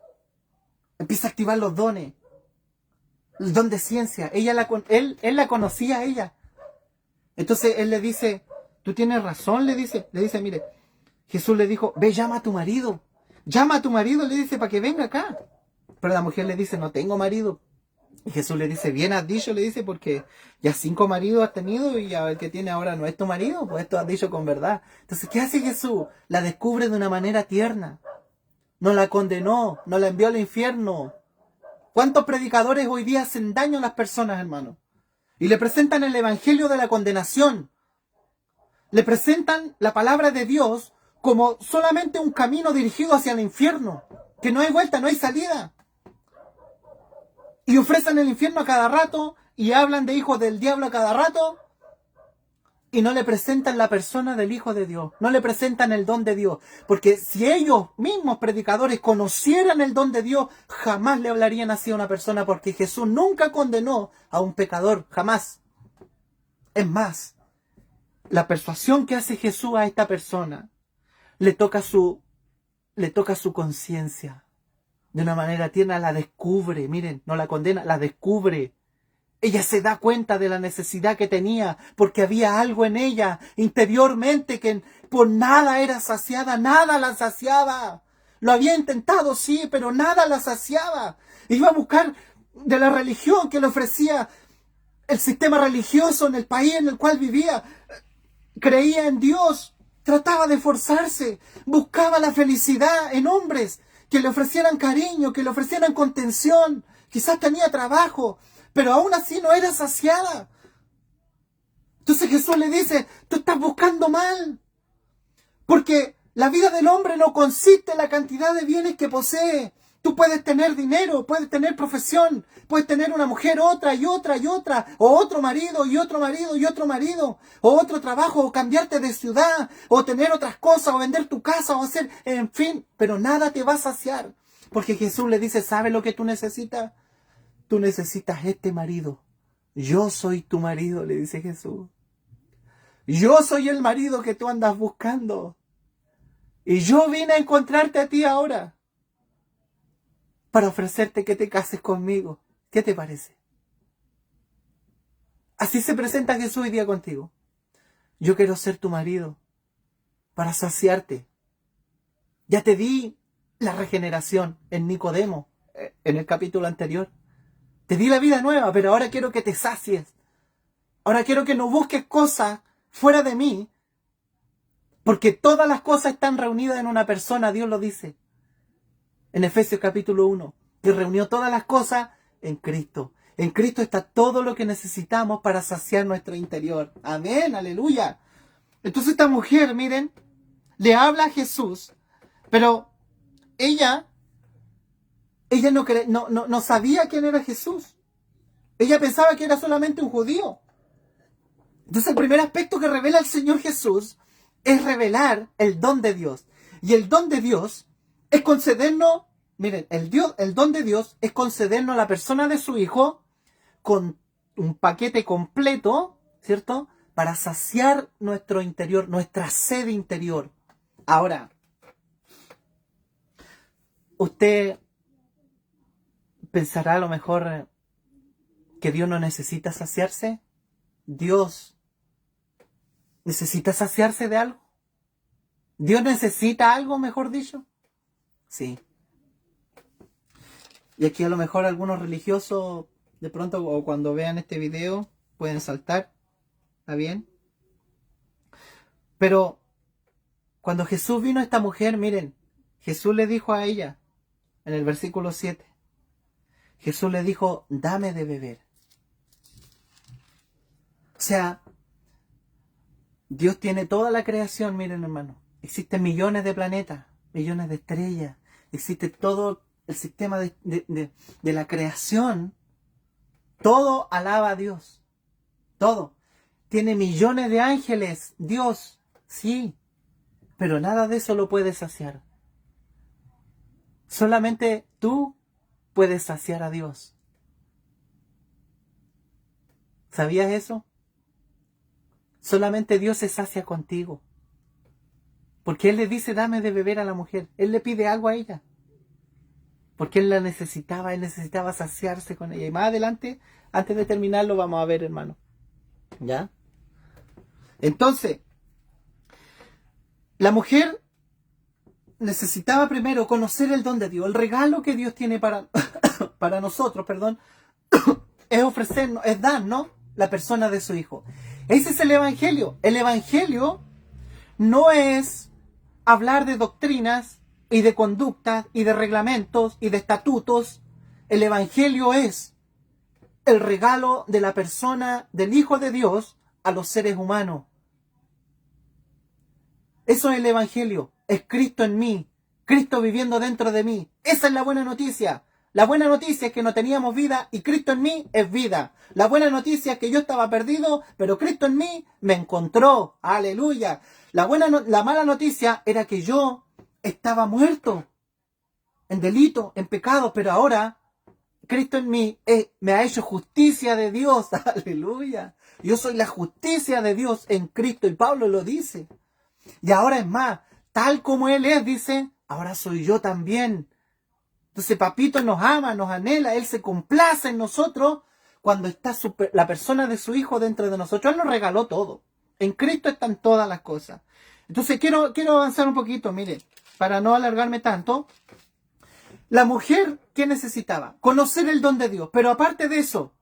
[SPEAKER 1] Empieza a activar los dones. El don de ciencia. Él la conocía a ella. Entonces él le dice, tú tienes razón, le dice, mire, Jesús le dijo, ve, llama a tu marido, le dice, para que venga acá. Pero la mujer le dice, no tengo marido. Y Jesús le dice, bien has dicho, le dice, porque ya 5 maridos has tenido y el que tiene ahora no es tu marido, pues esto has dicho con verdad. Entonces, ¿qué hace Jesús? La descubre de una manera tierna. No la condenó, no la envió al infierno. ¿Cuántos predicadores hoy día hacen daño a las personas, hermano? Y le presentan el evangelio de la condenación. Le presentan la palabra de Dios como solamente un camino dirigido hacia el infierno. Que no hay vuelta, no hay salida. Y ofrecen el infierno a cada rato y hablan de hijos del diablo a cada rato. Y no le presentan la persona del Hijo de Dios. No le presentan el don de Dios. Porque si ellos mismos predicadores conocieran el don de Dios, jamás le hablarían así a una persona. Porque Jesús nunca condenó a un pecador. Jamás. Es más, la persuasión que hace Jesús a esta persona le toca su conciencia. de una manera tierna, la descubre. Miren, no la condena, la descubre. Ella se da cuenta de la necesidad que tenía, porque había algo en ella interiormente que por nada era saciada, nada la saciaba. Lo había intentado, sí, pero nada la saciaba. Iba a buscar de la religión que le ofrecía el sistema religioso en el país en el cual vivía. Creía en Dios, trataba de esforzarse, buscaba la felicidad en hombres que le ofrecieran cariño, que le ofrecieran contención. Quizás tenía trabajo, pero aún así no era saciada. Entonces Jesús le dice, tú estás buscando mal, porque la vida del hombre no consiste en la cantidad de bienes que posee. Tú puedes tener dinero, puedes tener profesión, puedes tener una mujer, otra y otra y otra, o otro marido y otro marido y otro marido, o otro trabajo, o cambiarte de ciudad, o tener otras cosas, o vender tu casa, o hacer, en fin, pero nada te va a saciar. Porque Jesús le dice, ¿sabes lo que tú necesitas? Tú necesitas este marido. Yo soy tu marido, le dice Jesús. Yo soy el marido que tú andas buscando. Y yo vine a encontrarte a ti ahora para ofrecerte que te cases conmigo. ¿Qué te parece? Así se presenta Jesús hoy día contigo. Yo quiero ser tu marido para saciarte. Ya te di la regeneración en Nicodemo, en el capítulo anterior. Te di la vida nueva, pero ahora quiero que te sacies. Ahora quiero que no busques cosas fuera de mí, porque todas las cosas están reunidas en una persona, Dios lo dice. En Efesios capítulo 1, que reunió todas las cosas en Cristo. En Cristo está todo lo que necesitamos para saciar nuestro interior. Amén, aleluya. Entonces esta mujer, miren, le habla a Jesús, pero ella no sabía quién era Jesús. Ella pensaba que era solamente un judío. Entonces el primer aspecto que revela el Señor Jesús es revelar el don de Dios. Y el don de Dios es concedernos, miren, el don de Dios es concedernos a la persona de su Hijo con un paquete completo, ¿cierto? Para saciar nuestro interior, nuestra sed interior. Ahora, usted pensará a lo mejor que Dios no necesita saciarse. Dios necesita saciarse de algo. Dios necesita algo, mejor dicho. Sí. Y aquí a lo mejor algunos religiosos, de pronto, o cuando vean este video, pueden saltar. ¿Está bien? Pero cuando Jesús vino a esta mujer, miren, Jesús le dijo a ella, en el versículo 7, Jesús le dijo, dame de beber. O sea, Dios tiene toda la creación, miren hermano. Existen millones de planetas, millones de estrellas. Existe todo el sistema de la creación. Todo alaba a Dios. Todo. Tiene millones de ángeles. Dios, sí. Pero nada de eso lo puede saciar. Solamente tú puedes saciar a Dios. ¿Sabías eso? Solamente Dios se sacia contigo. Porque Él le dice, dame de beber a la mujer. Él le pide algo a ella. Porque Él necesitaba saciarse con ella. Y más adelante, antes de terminarlo, vamos a ver, hermano. ¿Ya? Entonces, la mujer necesitaba primero conocer el don de Dios. El regalo que Dios tiene para nosotros, es ofrecernos, es darnos la persona de su Hijo. Ese es el Evangelio. El Evangelio no es hablar de doctrinas y de conductas y de reglamentos y de estatutos. El Evangelio es el regalo de la persona del Hijo de Dios a los seres humanos. Eso es el Evangelio. Es Cristo en mí. Cristo viviendo dentro de mí. Esa es la buena noticia. La buena noticia es que no teníamos vida y Cristo en mí es vida. La buena noticia es que yo estaba perdido, pero Cristo en mí me encontró. Aleluya. La mala noticia era que yo estaba muerto en delito, en pecado, pero ahora Cristo en mí me ha hecho justicia de Dios. Aleluya. Yo soy la justicia de Dios en Cristo y Pablo lo dice. Y ahora es más, tal como Él es, dice, ahora soy yo también. Entonces papito nos ama, nos anhela, Él se complace en nosotros cuando está la persona de su Hijo dentro de nosotros. Él nos regaló todo. En Cristo están todas las cosas. Entonces quiero avanzar un poquito, mire, para no alargarme tanto. La mujer, ¿qué necesitaba? Conocer el don de Dios. Pero aparte de eso,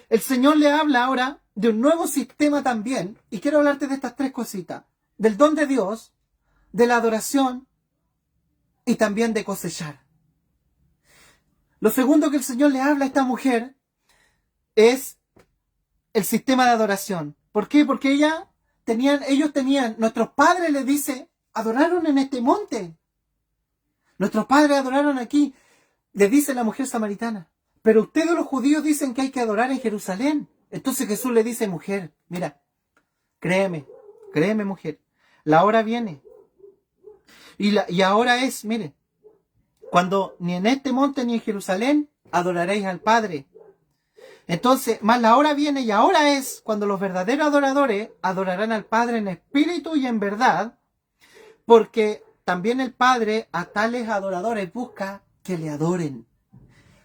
[SPEAKER 1] el Señor le habla ahora de un nuevo sistema también. Y quiero hablarte de estas tres cositas. Del don de Dios, de la adoración y también de cosechar. Lo segundo que el Señor le habla a esta mujer es el sistema de adoración. ¿Por qué? Porque ellos tenían, nuestros padres les dice, adoraron en este monte. Nuestros padres adoraron aquí, les dice la mujer samaritana. Pero ustedes los judíos dicen que hay que adorar en Jerusalén. Entonces Jesús le dice, mujer, mira, créeme mujer, la hora viene. Y ahora es, mire, cuando ni en este monte ni en Jerusalén adoraréis al Padre. Entonces, más la hora viene y ahora es cuando los verdaderos adoradores adorarán al Padre en espíritu y en verdad, porque también el Padre a tales adoradores busca que le adoren.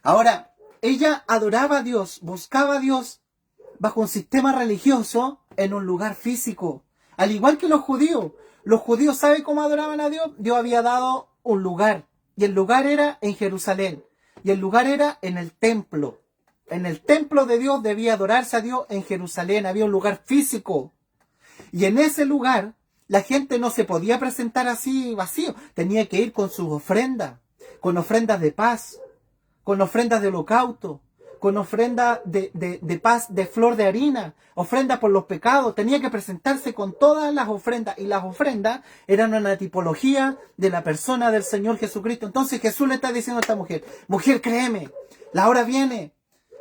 [SPEAKER 1] Ahora, ella adoraba a Dios, buscaba a Dios bajo un sistema religioso en un lugar físico. Al igual que los judíos. Los judíos, ¿saben cómo adoraban a Dios? Dios había dado un lugar. Y el lugar era en Jerusalén. Y el lugar era en el templo. En el templo de Dios debía adorarse a Dios en Jerusalén. Había un lugar físico. Y en ese lugar la gente no se podía presentar así vacío. Tenía que ir con sus ofrendas. Con ofrendas de paz. Con ofrendas de holocausto. Con ofrenda de paz, de flor de harina, ofrenda por los pecados. Tenía que presentarse con todas las ofrendas. Y las ofrendas eran una tipología de la persona del Señor Jesucristo. Entonces Jesús le está diciendo a esta mujer, mujer, créeme, la hora viene,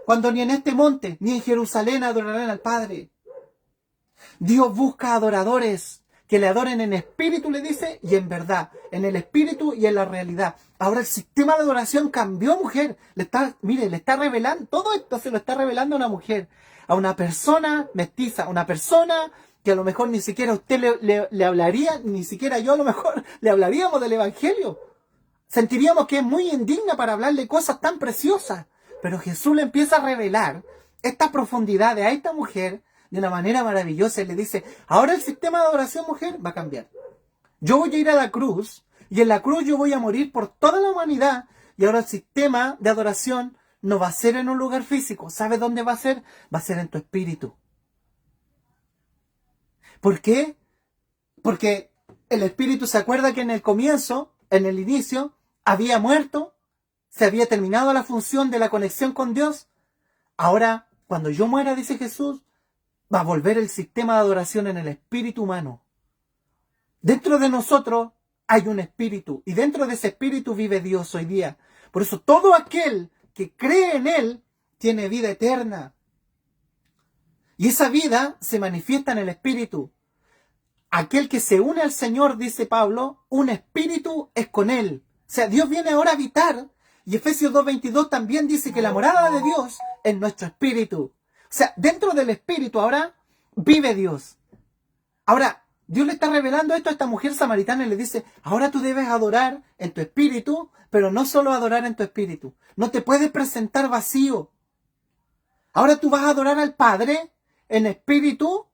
[SPEAKER 1] cuando ni en este monte, ni en Jerusalén adorarán al Padre. Dios busca adoradores que le adoren en espíritu, le dice, y en verdad, en el espíritu y en la realidad. Ahora el sistema de adoración cambió, mujer. Le está revelando, todo esto se lo está revelando a una mujer, a una persona mestiza, una persona que a lo mejor ni siquiera usted le hablaría, ni siquiera yo a lo mejor le hablaríamos del Evangelio. Sentiríamos que es muy indigna para hablarle cosas tan preciosas. Pero Jesús le empieza a revelar esta profundidad a esta mujer de una manera maravillosa y le dice, ahora el sistema de adoración, mujer, va a cambiar. Yo voy a ir a la cruz y en la cruz yo voy a morir por toda la humanidad y ahora el sistema de adoración no va a ser en un lugar físico. ¿Sabes dónde va a ser? Va a ser en tu espíritu. ¿Por qué? Porque el espíritu se acuerda que en el comienzo, en el inicio, había muerto, se había terminado la función de la conexión con Dios. Ahora, cuando yo muera, dice Jesús, va a volver el sistema de adoración en el espíritu humano. Dentro de nosotros hay un espíritu y dentro de ese espíritu vive Dios hoy día. Por eso todo aquel que cree en Él tiene vida eterna. Y esa vida se manifiesta en el espíritu. Aquel que se une al Señor, dice Pablo, un espíritu es con Él. O sea, Dios viene ahora a habitar. Y Efesios 2:22 también dice que la morada de Dios es nuestro espíritu. O sea, dentro del espíritu ahora vive Dios. Ahora, Dios le está revelando esto a esta mujer samaritana y le dice, ahora tú debes adorar en tu espíritu, pero no solo adorar en tu espíritu. No te puedes presentar vacío. Ahora tú vas a adorar al Padre en espíritu,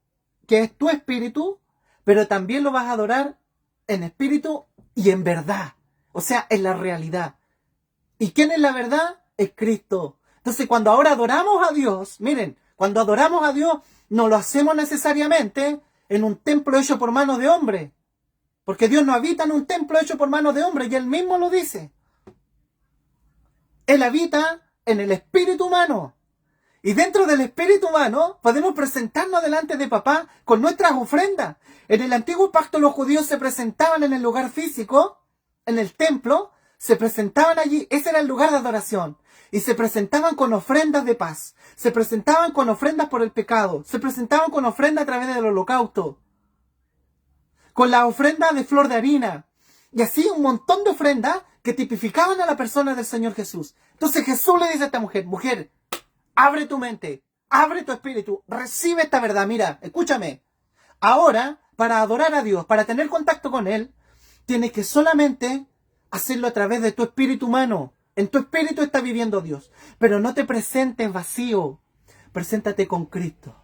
[SPEAKER 1] que es tu espíritu, pero también lo vas a adorar en espíritu y en verdad. O sea, en la realidad. ¿Y quién es la verdad? Es Cristo. Entonces, cuando ahora adoramos a Dios, miren, cuando adoramos a Dios, no lo hacemos necesariamente en un templo hecho por manos de hombre. Porque Dios no habita en un templo hecho por manos de hombre, y Él mismo lo dice. Él habita en el espíritu humano. Y dentro del espíritu humano podemos presentarnos delante de papá con nuestras ofrendas. En el antiguo pacto los judíos se presentaban en el lugar físico, en el templo, se presentaban allí, ese era el lugar de adoración. Y se presentaban con ofrendas de paz. Se presentaban con ofrendas por el pecado. Se presentaban con ofrendas a través del holocausto. Con la ofrenda de flor de harina. Y así un montón de ofrendas que tipificaban a la persona del Señor Jesús. Entonces Jesús le dice a esta mujer, mujer, abre tu mente, abre tu espíritu, recibe esta verdad. Mira, escúchame. Ahora, para adorar a Dios, para tener contacto con Él, tienes que solamente hacerlo a través de tu espíritu humano. En tu espíritu está viviendo Dios. Pero no te presentes vacío. Preséntate con Cristo.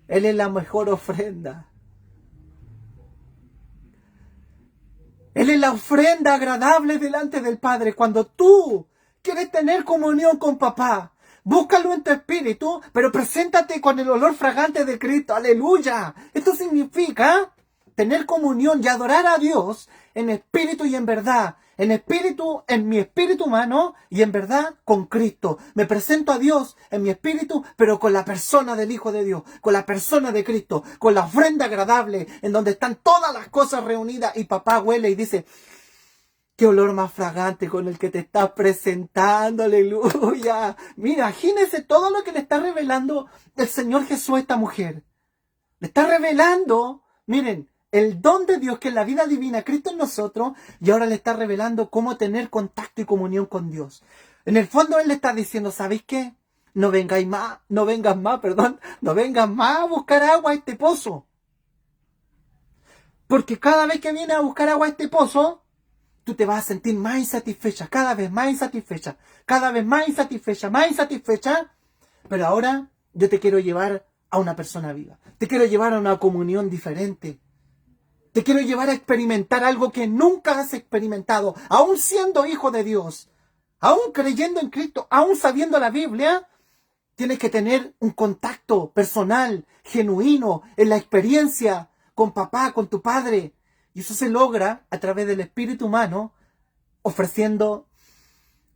[SPEAKER 1] Él es la mejor ofrenda. Él es la ofrenda agradable delante del Padre. Cuando tú quieres tener comunión con papá, búscalo en tu espíritu, pero preséntate con el olor fragante de Cristo. ¡Aleluya! Esto significa tener comunión y adorar a Dios en espíritu y en verdad. En espíritu, en mi espíritu humano y en verdad con Cristo. Me presento a Dios en mi espíritu, pero con la persona del Hijo de Dios, con la persona de Cristo, con la ofrenda agradable, en donde están todas las cosas reunidas y papá huele y dice, qué olor más fragante con el que te estás presentando, aleluya. Mira, imagínense todo lo que le está revelando el Señor Jesús a esta mujer. Le está revelando, miren, el don de Dios, que es la vida divina, Cristo en nosotros, y ahora le está revelando cómo tener contacto y comunión con Dios. En el fondo Él le está diciendo, ¿sabéis qué? No vengas más a buscar agua a este pozo. Porque cada vez que vienes a buscar agua a este pozo, tú te vas a sentir más insatisfecha, cada vez más insatisfecha, cada vez más insatisfecha. Pero ahora yo te quiero llevar a una persona viva. Te quiero llevar a una comunión diferente. Te quiero llevar a experimentar algo que nunca has experimentado. Aún siendo hijo de Dios, aún creyendo en Cristo, aún sabiendo la Biblia, tienes que tener un contacto personal, genuino, en la experiencia con papá, con tu padre. Y eso se logra a través del espíritu humano, ofreciendo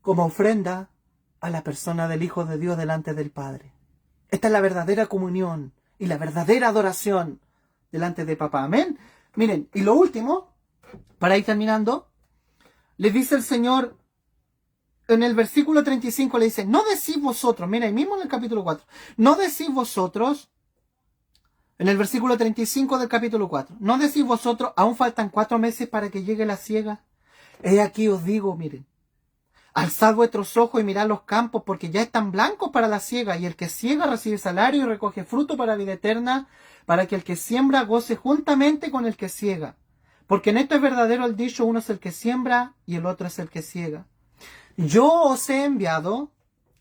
[SPEAKER 1] como ofrenda a la persona del Hijo de Dios delante del Padre. Esta es la verdadera comunión y la verdadera adoración delante de papá. Amén. Miren, y lo último, para ir terminando, le dice el Señor, en el versículo 35 le dice, no decís vosotros, mira, ahí mismo en el capítulo 4, no decís vosotros, en el versículo 35 del capítulo 4, no decís vosotros, aún faltan 4 meses para que llegue la siega. He aquí os digo, miren, alzad vuestros ojos y mirad los campos, porque ya están blancos para la siega, y el que siega recibe salario y recoge fruto para vida eterna, para que el que siembra goce juntamente con el que siega. Porque en esto es verdadero el dicho, uno es el que siembra y el otro es el que siega. Yo os he enviado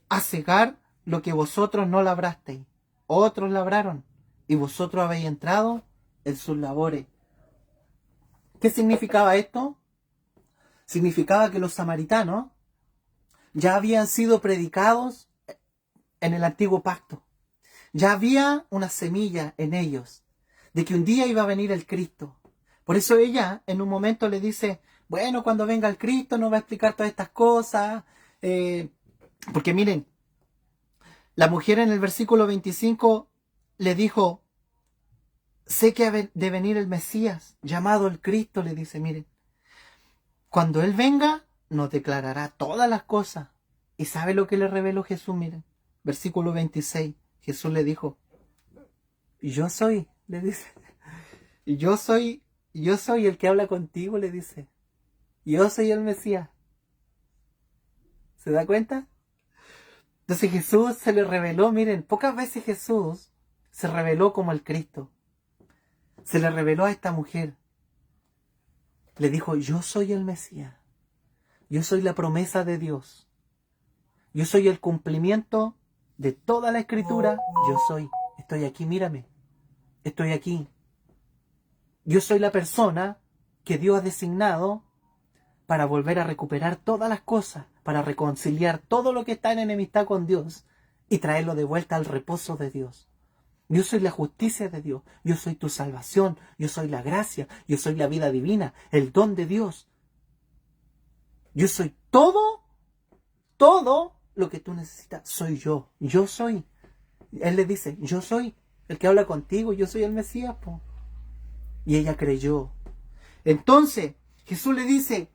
[SPEAKER 1] a cegar lo que vosotros no labrasteis. Otros labraron, y vosotros habéis entrado en sus labores. ¿Qué significaba esto? Significaba que los samaritanos ya habían sido predicados en el antiguo pacto. Ya había una semilla en ellos de que un día iba a venir el Cristo. Por eso ella en un momento le dice, bueno, cuando venga el Cristo nos va a explicar todas estas cosas. Porque miren, la mujer en el versículo 25 le dijo, sé que ha de venir el Mesías, llamado el Cristo, le dice, miren, cuando Él venga, nos declarará todas las cosas. ¿Y sabe lo que le reveló Jesús? Miren, versículo 26, Jesús le dijo, yo soy, le dice, yo soy el que habla contigo, le dice, yo soy el Mesías. ¿Se da cuenta? Entonces Jesús se le reveló, miren, pocas veces Jesús se reveló como el Cristo. Se le reveló a esta mujer. Le dijo, yo soy el Mesías. Yo soy la promesa de Dios. Yo soy el cumplimiento de toda la Escritura. Yo soy. Estoy aquí, mírame. Estoy aquí. Yo soy la persona que Dios ha designado para volver a recuperar todas las cosas, para reconciliar todo lo que está en enemistad con Dios y traerlo de vuelta al reposo de Dios. Yo soy la justicia de Dios, yo soy tu salvación, yo soy la gracia, yo soy la vida divina, el don de Dios. Yo soy todo lo que tú necesitas, soy yo soy. Él le dice, yo soy el que habla contigo, yo soy el Mesías, po. Y ella creyó. Entonces, Jesús le dice,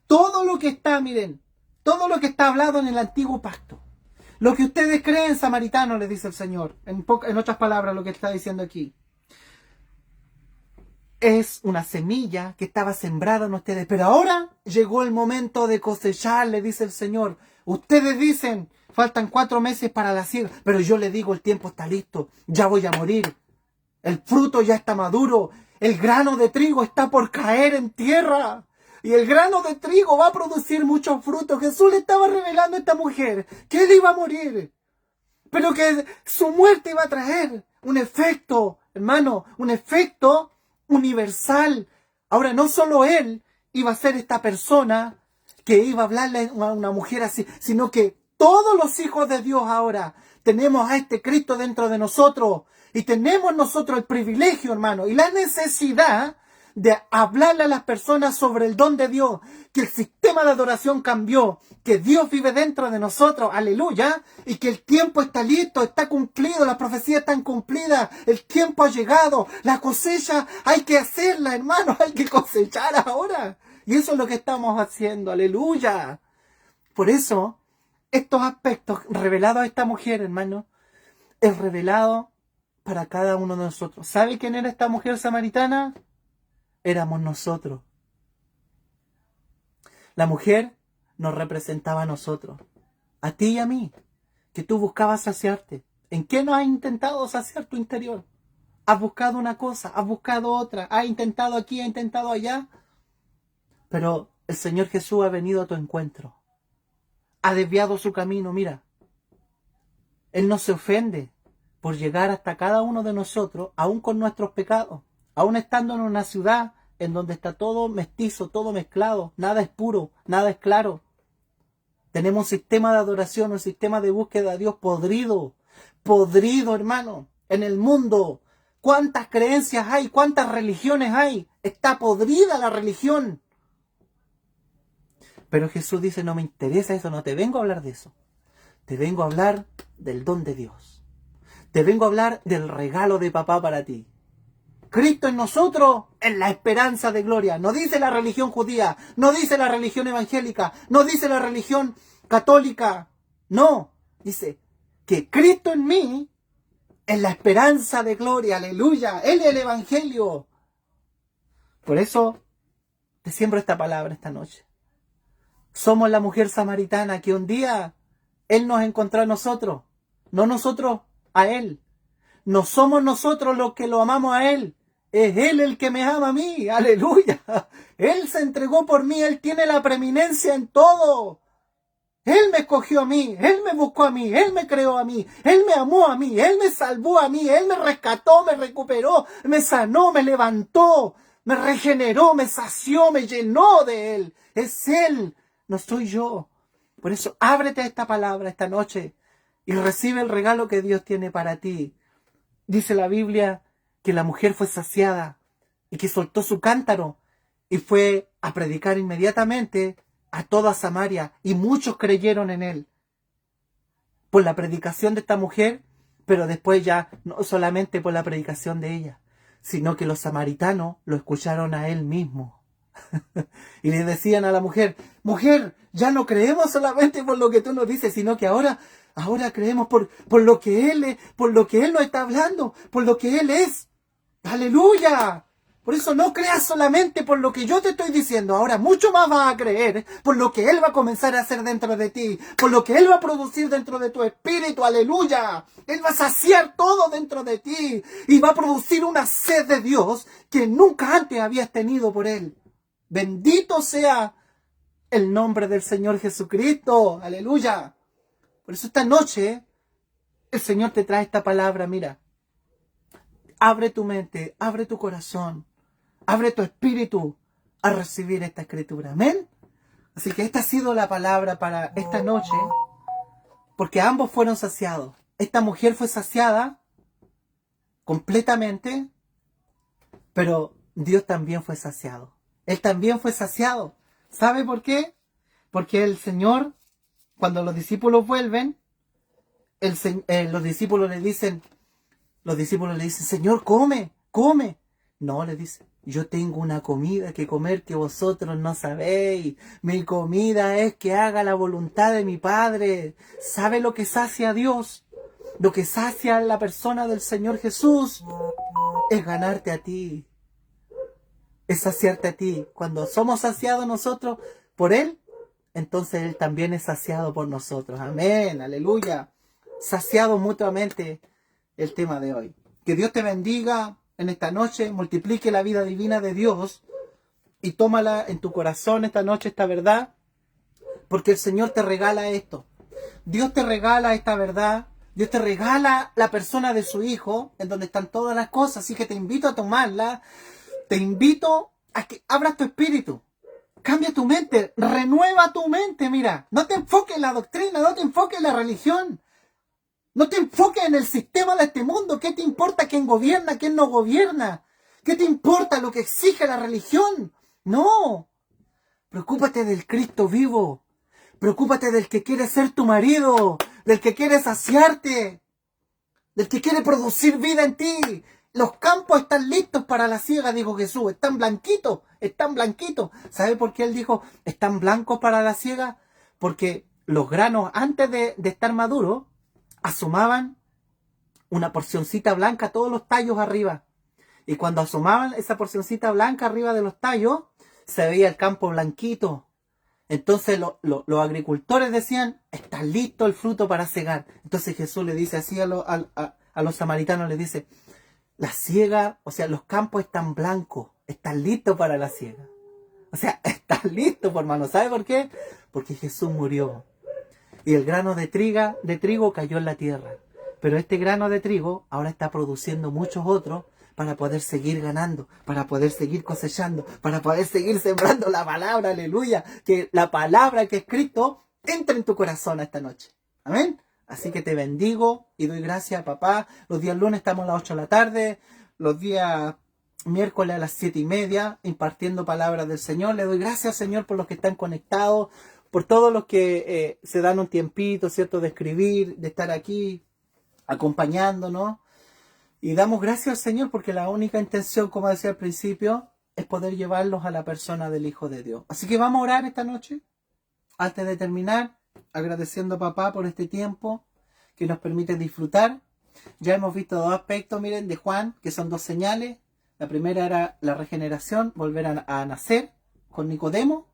[SPEAKER 1] todo lo que está, miren, todo lo que está hablado en el antiguo pacto, lo que ustedes creen, samaritanos, le dice el Señor, en otras palabras, lo que está diciendo aquí, es una semilla que estaba sembrada en ustedes, pero ahora llegó el momento de cosechar, le dice el Señor. Ustedes dicen, faltan 4 meses para la siega, pero yo le digo, el tiempo está listo, ya voy a morir, el fruto ya está maduro, el grano de trigo está por caer en tierra. Y el grano de trigo va a producir muchos frutos. Jesús le estaba revelando a esta mujer que él iba a morir, pero que su muerte iba a traer un efecto, hermano, un efecto universal. Ahora, no solo él iba a ser esta persona que iba a hablarle a una mujer así, sino que todos los hijos de Dios ahora tenemos a este Cristo dentro de nosotros y tenemos nosotros el privilegio, hermano, y la necesidad de hablarle a las personas sobre el don de Dios, que el sistema de adoración cambió, que Dios vive dentro de nosotros, aleluya, y que el tiempo está listo, está cumplido, las profecías están cumplidas, el tiempo ha llegado, la cosecha hay que hacerla, hermano, hay que cosechar ahora. Y eso es lo que estamos haciendo, aleluya. Por eso, estos aspectos revelados a esta mujer, hermano, es revelado para cada uno de nosotros. ¿Sabe quién era esta mujer samaritana? Éramos nosotros. La mujer nos representaba a nosotros, a ti y a mí, que tú buscabas saciarte. ¿En qué no has intentado saciar tu interior? Has buscado una cosa, has buscado otra, has intentado aquí, has intentado allá, pero el Señor Jesús ha venido a tu encuentro, ha desviado su camino. Mira, Él no se ofende por llegar hasta cada uno de nosotros, aún con nuestros pecados. Aún estando en una ciudad en donde está todo mestizo, todo mezclado, nada es puro, nada es claro. Tenemos un sistema de adoración, un sistema de búsqueda de Dios podrido, hermano, en el mundo. ¿Cuántas creencias hay? ¿Cuántas religiones hay? Está podrida la religión. Pero Jesús dice, no me interesa eso, no te vengo a hablar de eso. Te vengo a hablar del don de Dios. Te vengo a hablar del regalo de papá para ti. Cristo en nosotros es la esperanza de gloria. No dice la religión judía, no dice la religión evangélica, no dice la religión católica. No, dice que Cristo en mí es la esperanza de gloria. Aleluya, Él es el evangelio. Por eso te siembro esta palabra esta noche. Somos la mujer samaritana que un día Él nos encontró a nosotros, no nosotros a Él. No somos nosotros los que lo amamos a Él. Es Él el que me ama a mí. Aleluya. Él se entregó por mí. Él tiene la preeminencia en todo. Él me escogió a mí. Él me buscó a mí. Él me creó a mí. Él me amó a mí. Él me salvó a mí. Él me rescató, me recuperó, me sanó, me levantó, me regeneró, me sació, me llenó de Él. Es Él. No soy yo. Por eso ábrete a esta palabra esta noche y recibe el regalo que Dios tiene para ti. Dice la Biblia que la mujer fue saciada y que soltó su cántaro y fue a predicar inmediatamente a toda Samaria, y muchos creyeron en Él por la predicación de esta mujer, pero después ya no solamente por la predicación de ella, sino que los samaritanos lo escucharon a Él mismo. Y le decían a la mujer, mujer, ya no creemos solamente por lo que tú nos dices, sino que ahora creemos por lo que Él es, por lo que Él nos está hablando, por lo que Él es. ¡Aleluya! Por eso no creas solamente por lo que yo te estoy diciendo. Ahora mucho más vas a creer por lo que Él va a comenzar a hacer dentro de ti, por lo que Él va a producir dentro de tu espíritu. ¡Aleluya! Él va a saciar todo dentro de ti y va a producir una sed de Dios que nunca antes habías tenido por Él. Bendito sea el nombre del Señor Jesucristo. ¡Aleluya! Por eso esta noche el Señor te trae esta palabra. Mira, abre tu mente, abre tu corazón, abre tu espíritu a recibir esta escritura. Amén. Así que esta ha sido la palabra para esta noche, porque ambos fueron saciados. Esta mujer fue saciada completamente, pero Dios también fue saciado. Él también fue saciado. ¿Sabe por qué? Porque el Señor, cuando los discípulos vuelven, los discípulos le dicen, Señor, come. No, le dice, yo tengo una comida que comer que vosotros no sabéis. Mi comida es que haga la voluntad de mi Padre. ¿Sabe lo que sacia a Dios? Lo que sacia a la persona del Señor Jesús es ganarte a ti. Es saciarte a ti. Cuando somos saciados nosotros por Él, entonces Él también es saciado por nosotros. Amén, aleluya. Saciados mutuamente, el tema de hoy. Que Dios te bendiga en esta noche, multiplique la vida divina de Dios y tómala en tu corazón esta noche, esta verdad, porque el Señor te regala esto. Dios te regala esta verdad. Dios te regala la persona de su Hijo, en donde están todas las cosas. Así que te invito a tomarla. Te invito a que abras tu espíritu. Cambia tu mente. Renueva tu mente. Mira, no te enfoques en la doctrina. No te enfoques en la religión. No te enfoques en el sistema de este mundo. ¿Qué te importa quién gobierna, quién no gobierna? ¿Qué te importa lo que exige la religión? No. Preocúpate del Cristo vivo. Preocúpate del que quiere ser tu marido, del que quiere saciarte, del que quiere producir vida en ti. Los campos están listos para la siega, dijo Jesús. Están blanquitos, están blanquitos. ¿Sabe por qué él dijo están blancos para la siega? Porque los granos, antes de estar maduros, asomaban una porcioncita blanca a todos los tallos arriba. Y cuando asomaban esa porcioncita blanca arriba de los tallos, se veía el campo blanquito. Entonces los agricultores decían, está listo el fruto para cegar. Entonces Jesús le dice así a los samaritanos, le dice, la siega, o sea, los campos están blancos, están listos para la siega. O sea, están listos, hermano. ¿Sabe por qué? Porque Jesús murió. Y el grano de trigo cayó en la tierra. Pero este grano de trigo ahora está produciendo muchos otros para poder seguir ganando, para poder seguir cosechando, para poder seguir sembrando la palabra, aleluya. Que la palabra que es Cristo entre en tu corazón esta noche. Amén. Así que te bendigo y doy gracias a papá. Los días lunes estamos a las 8 de la tarde, los días miércoles a las 7:30, impartiendo palabras del Señor. Le doy gracias, Señor, por los que están conectados, por todos los que se dan un tiempito, ¿cierto?, de escribir, de estar aquí acompañándonos. Y damos gracias al Señor porque la única intención, como decía al principio, es poder llevarlos a la persona del Hijo de Dios. Así que vamos a orar esta noche, antes de terminar, agradeciendo a papá por este tiempo que nos permite disfrutar. Ya hemos visto dos aspectos, miren, de Juan, que son dos señales. La primera era la regeneración, volver a nacer con Nicodemo.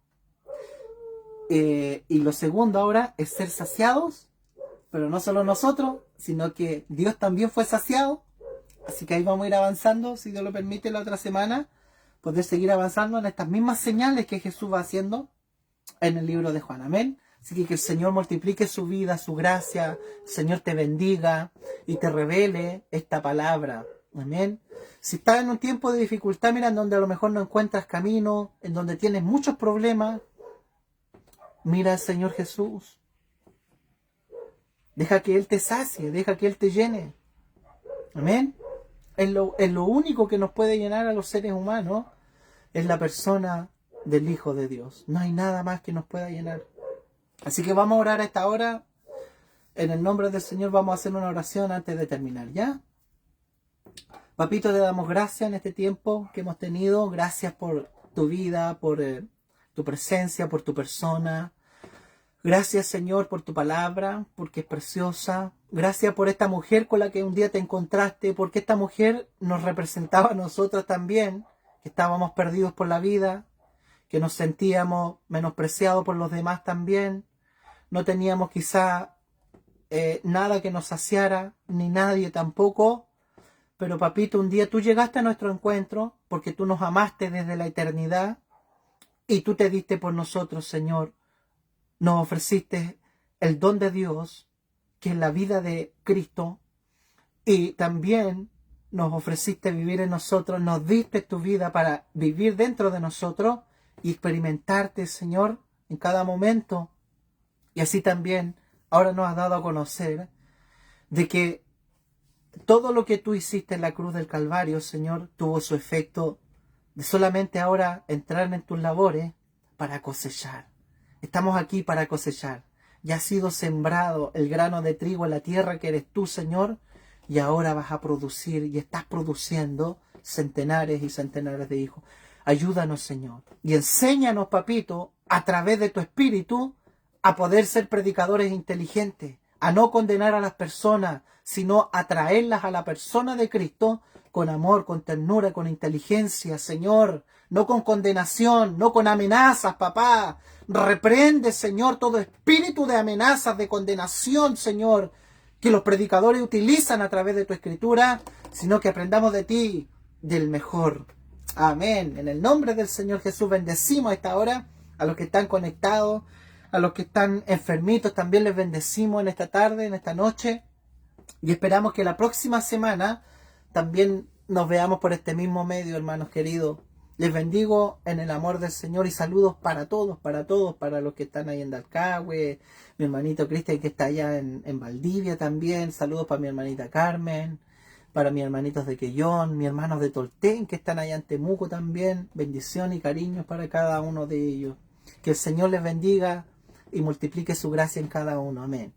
[SPEAKER 1] Y lo segundo ahora es ser saciados, pero no solo nosotros, sino que Dios también fue saciado. Así que ahí vamos a ir avanzando, si Dios lo permite, la otra semana, poder seguir avanzando en estas mismas señales que Jesús va haciendo en el libro de Juan. Amén. Así que el Señor multiplique su vida, su gracia, el Señor te bendiga y te revele esta palabra. Amén. Si estás en un tiempo de dificultad, mira, en donde a lo mejor no encuentras camino, en donde tienes muchos problemas, mira al Señor Jesús. Deja que Él te sacie, deja que Él te llene. Amén. Es lo único que nos puede llenar a los seres humanos, es la persona del Hijo de Dios. No hay nada más que nos pueda llenar. Así que vamos a orar a esta hora. En el nombre del Señor vamos a hacer una oración antes de terminar, ¿ya? Papito, te damos gracias en este tiempo que hemos tenido. Gracias por tu vida, por tu presencia, por tu persona. Gracias, Señor, por tu palabra, porque es preciosa. Gracias por esta mujer con la que un día te encontraste, porque esta mujer nos representaba a nosotros también, que estábamos perdidos por la vida, que nos sentíamos menospreciados por los demás también. No teníamos quizá nada que nos saciara, ni nadie tampoco. Pero, papito, un día tú llegaste a nuestro encuentro, porque tú nos amaste desde la eternidad, y tú te diste por nosotros, Señor. Nos ofreciste el don de Dios, que es la vida de Cristo, y también nos ofreciste vivir en nosotros, nos diste tu vida para vivir dentro de nosotros y experimentarte, Señor, en cada momento. Y así también ahora nos has dado a conocer de que todo lo que tú hiciste en la cruz del Calvario, Señor, tuvo su efecto de solamente ahora entrar en tus labores para cosechar. Estamos aquí para cosechar. Ya ha sido sembrado el grano de trigo en la tierra que eres tú, Señor, y ahora vas a producir y estás produciendo centenares y centenares de hijos. Ayúdanos, Señor, y enséñanos, papito, a través de tu Espíritu, a poder ser predicadores inteligentes, a no condenar a las personas, sino a traerlas a la persona de Cristo con amor, con ternura, con inteligencia, Señor, no con condenación, no con amenazas, papá. Reprende, Señor, todo espíritu de amenazas, de condenación, Señor, que los predicadores utilizan a través de tu Escritura, sino que aprendamos de ti, del mejor. Amén. En el nombre del Señor Jesús bendecimos a esta hora a los que están conectados, a los que están enfermitos también les bendecimos en esta tarde, en esta noche. Y esperamos que la próxima semana también nos veamos por este mismo medio, hermanos queridos. Les bendigo en el amor del Señor y saludos para todos, para los que están ahí en Dalcahue, mi hermanito Cristian que está allá en Valdivia también, saludos para mi hermanita Carmen, para mis hermanitos de Quellón, mis hermanos de Tolten que están allá en Temuco también, bendición y cariños para cada uno de ellos. Que el Señor les bendiga y multiplique su gracia en cada uno, amén.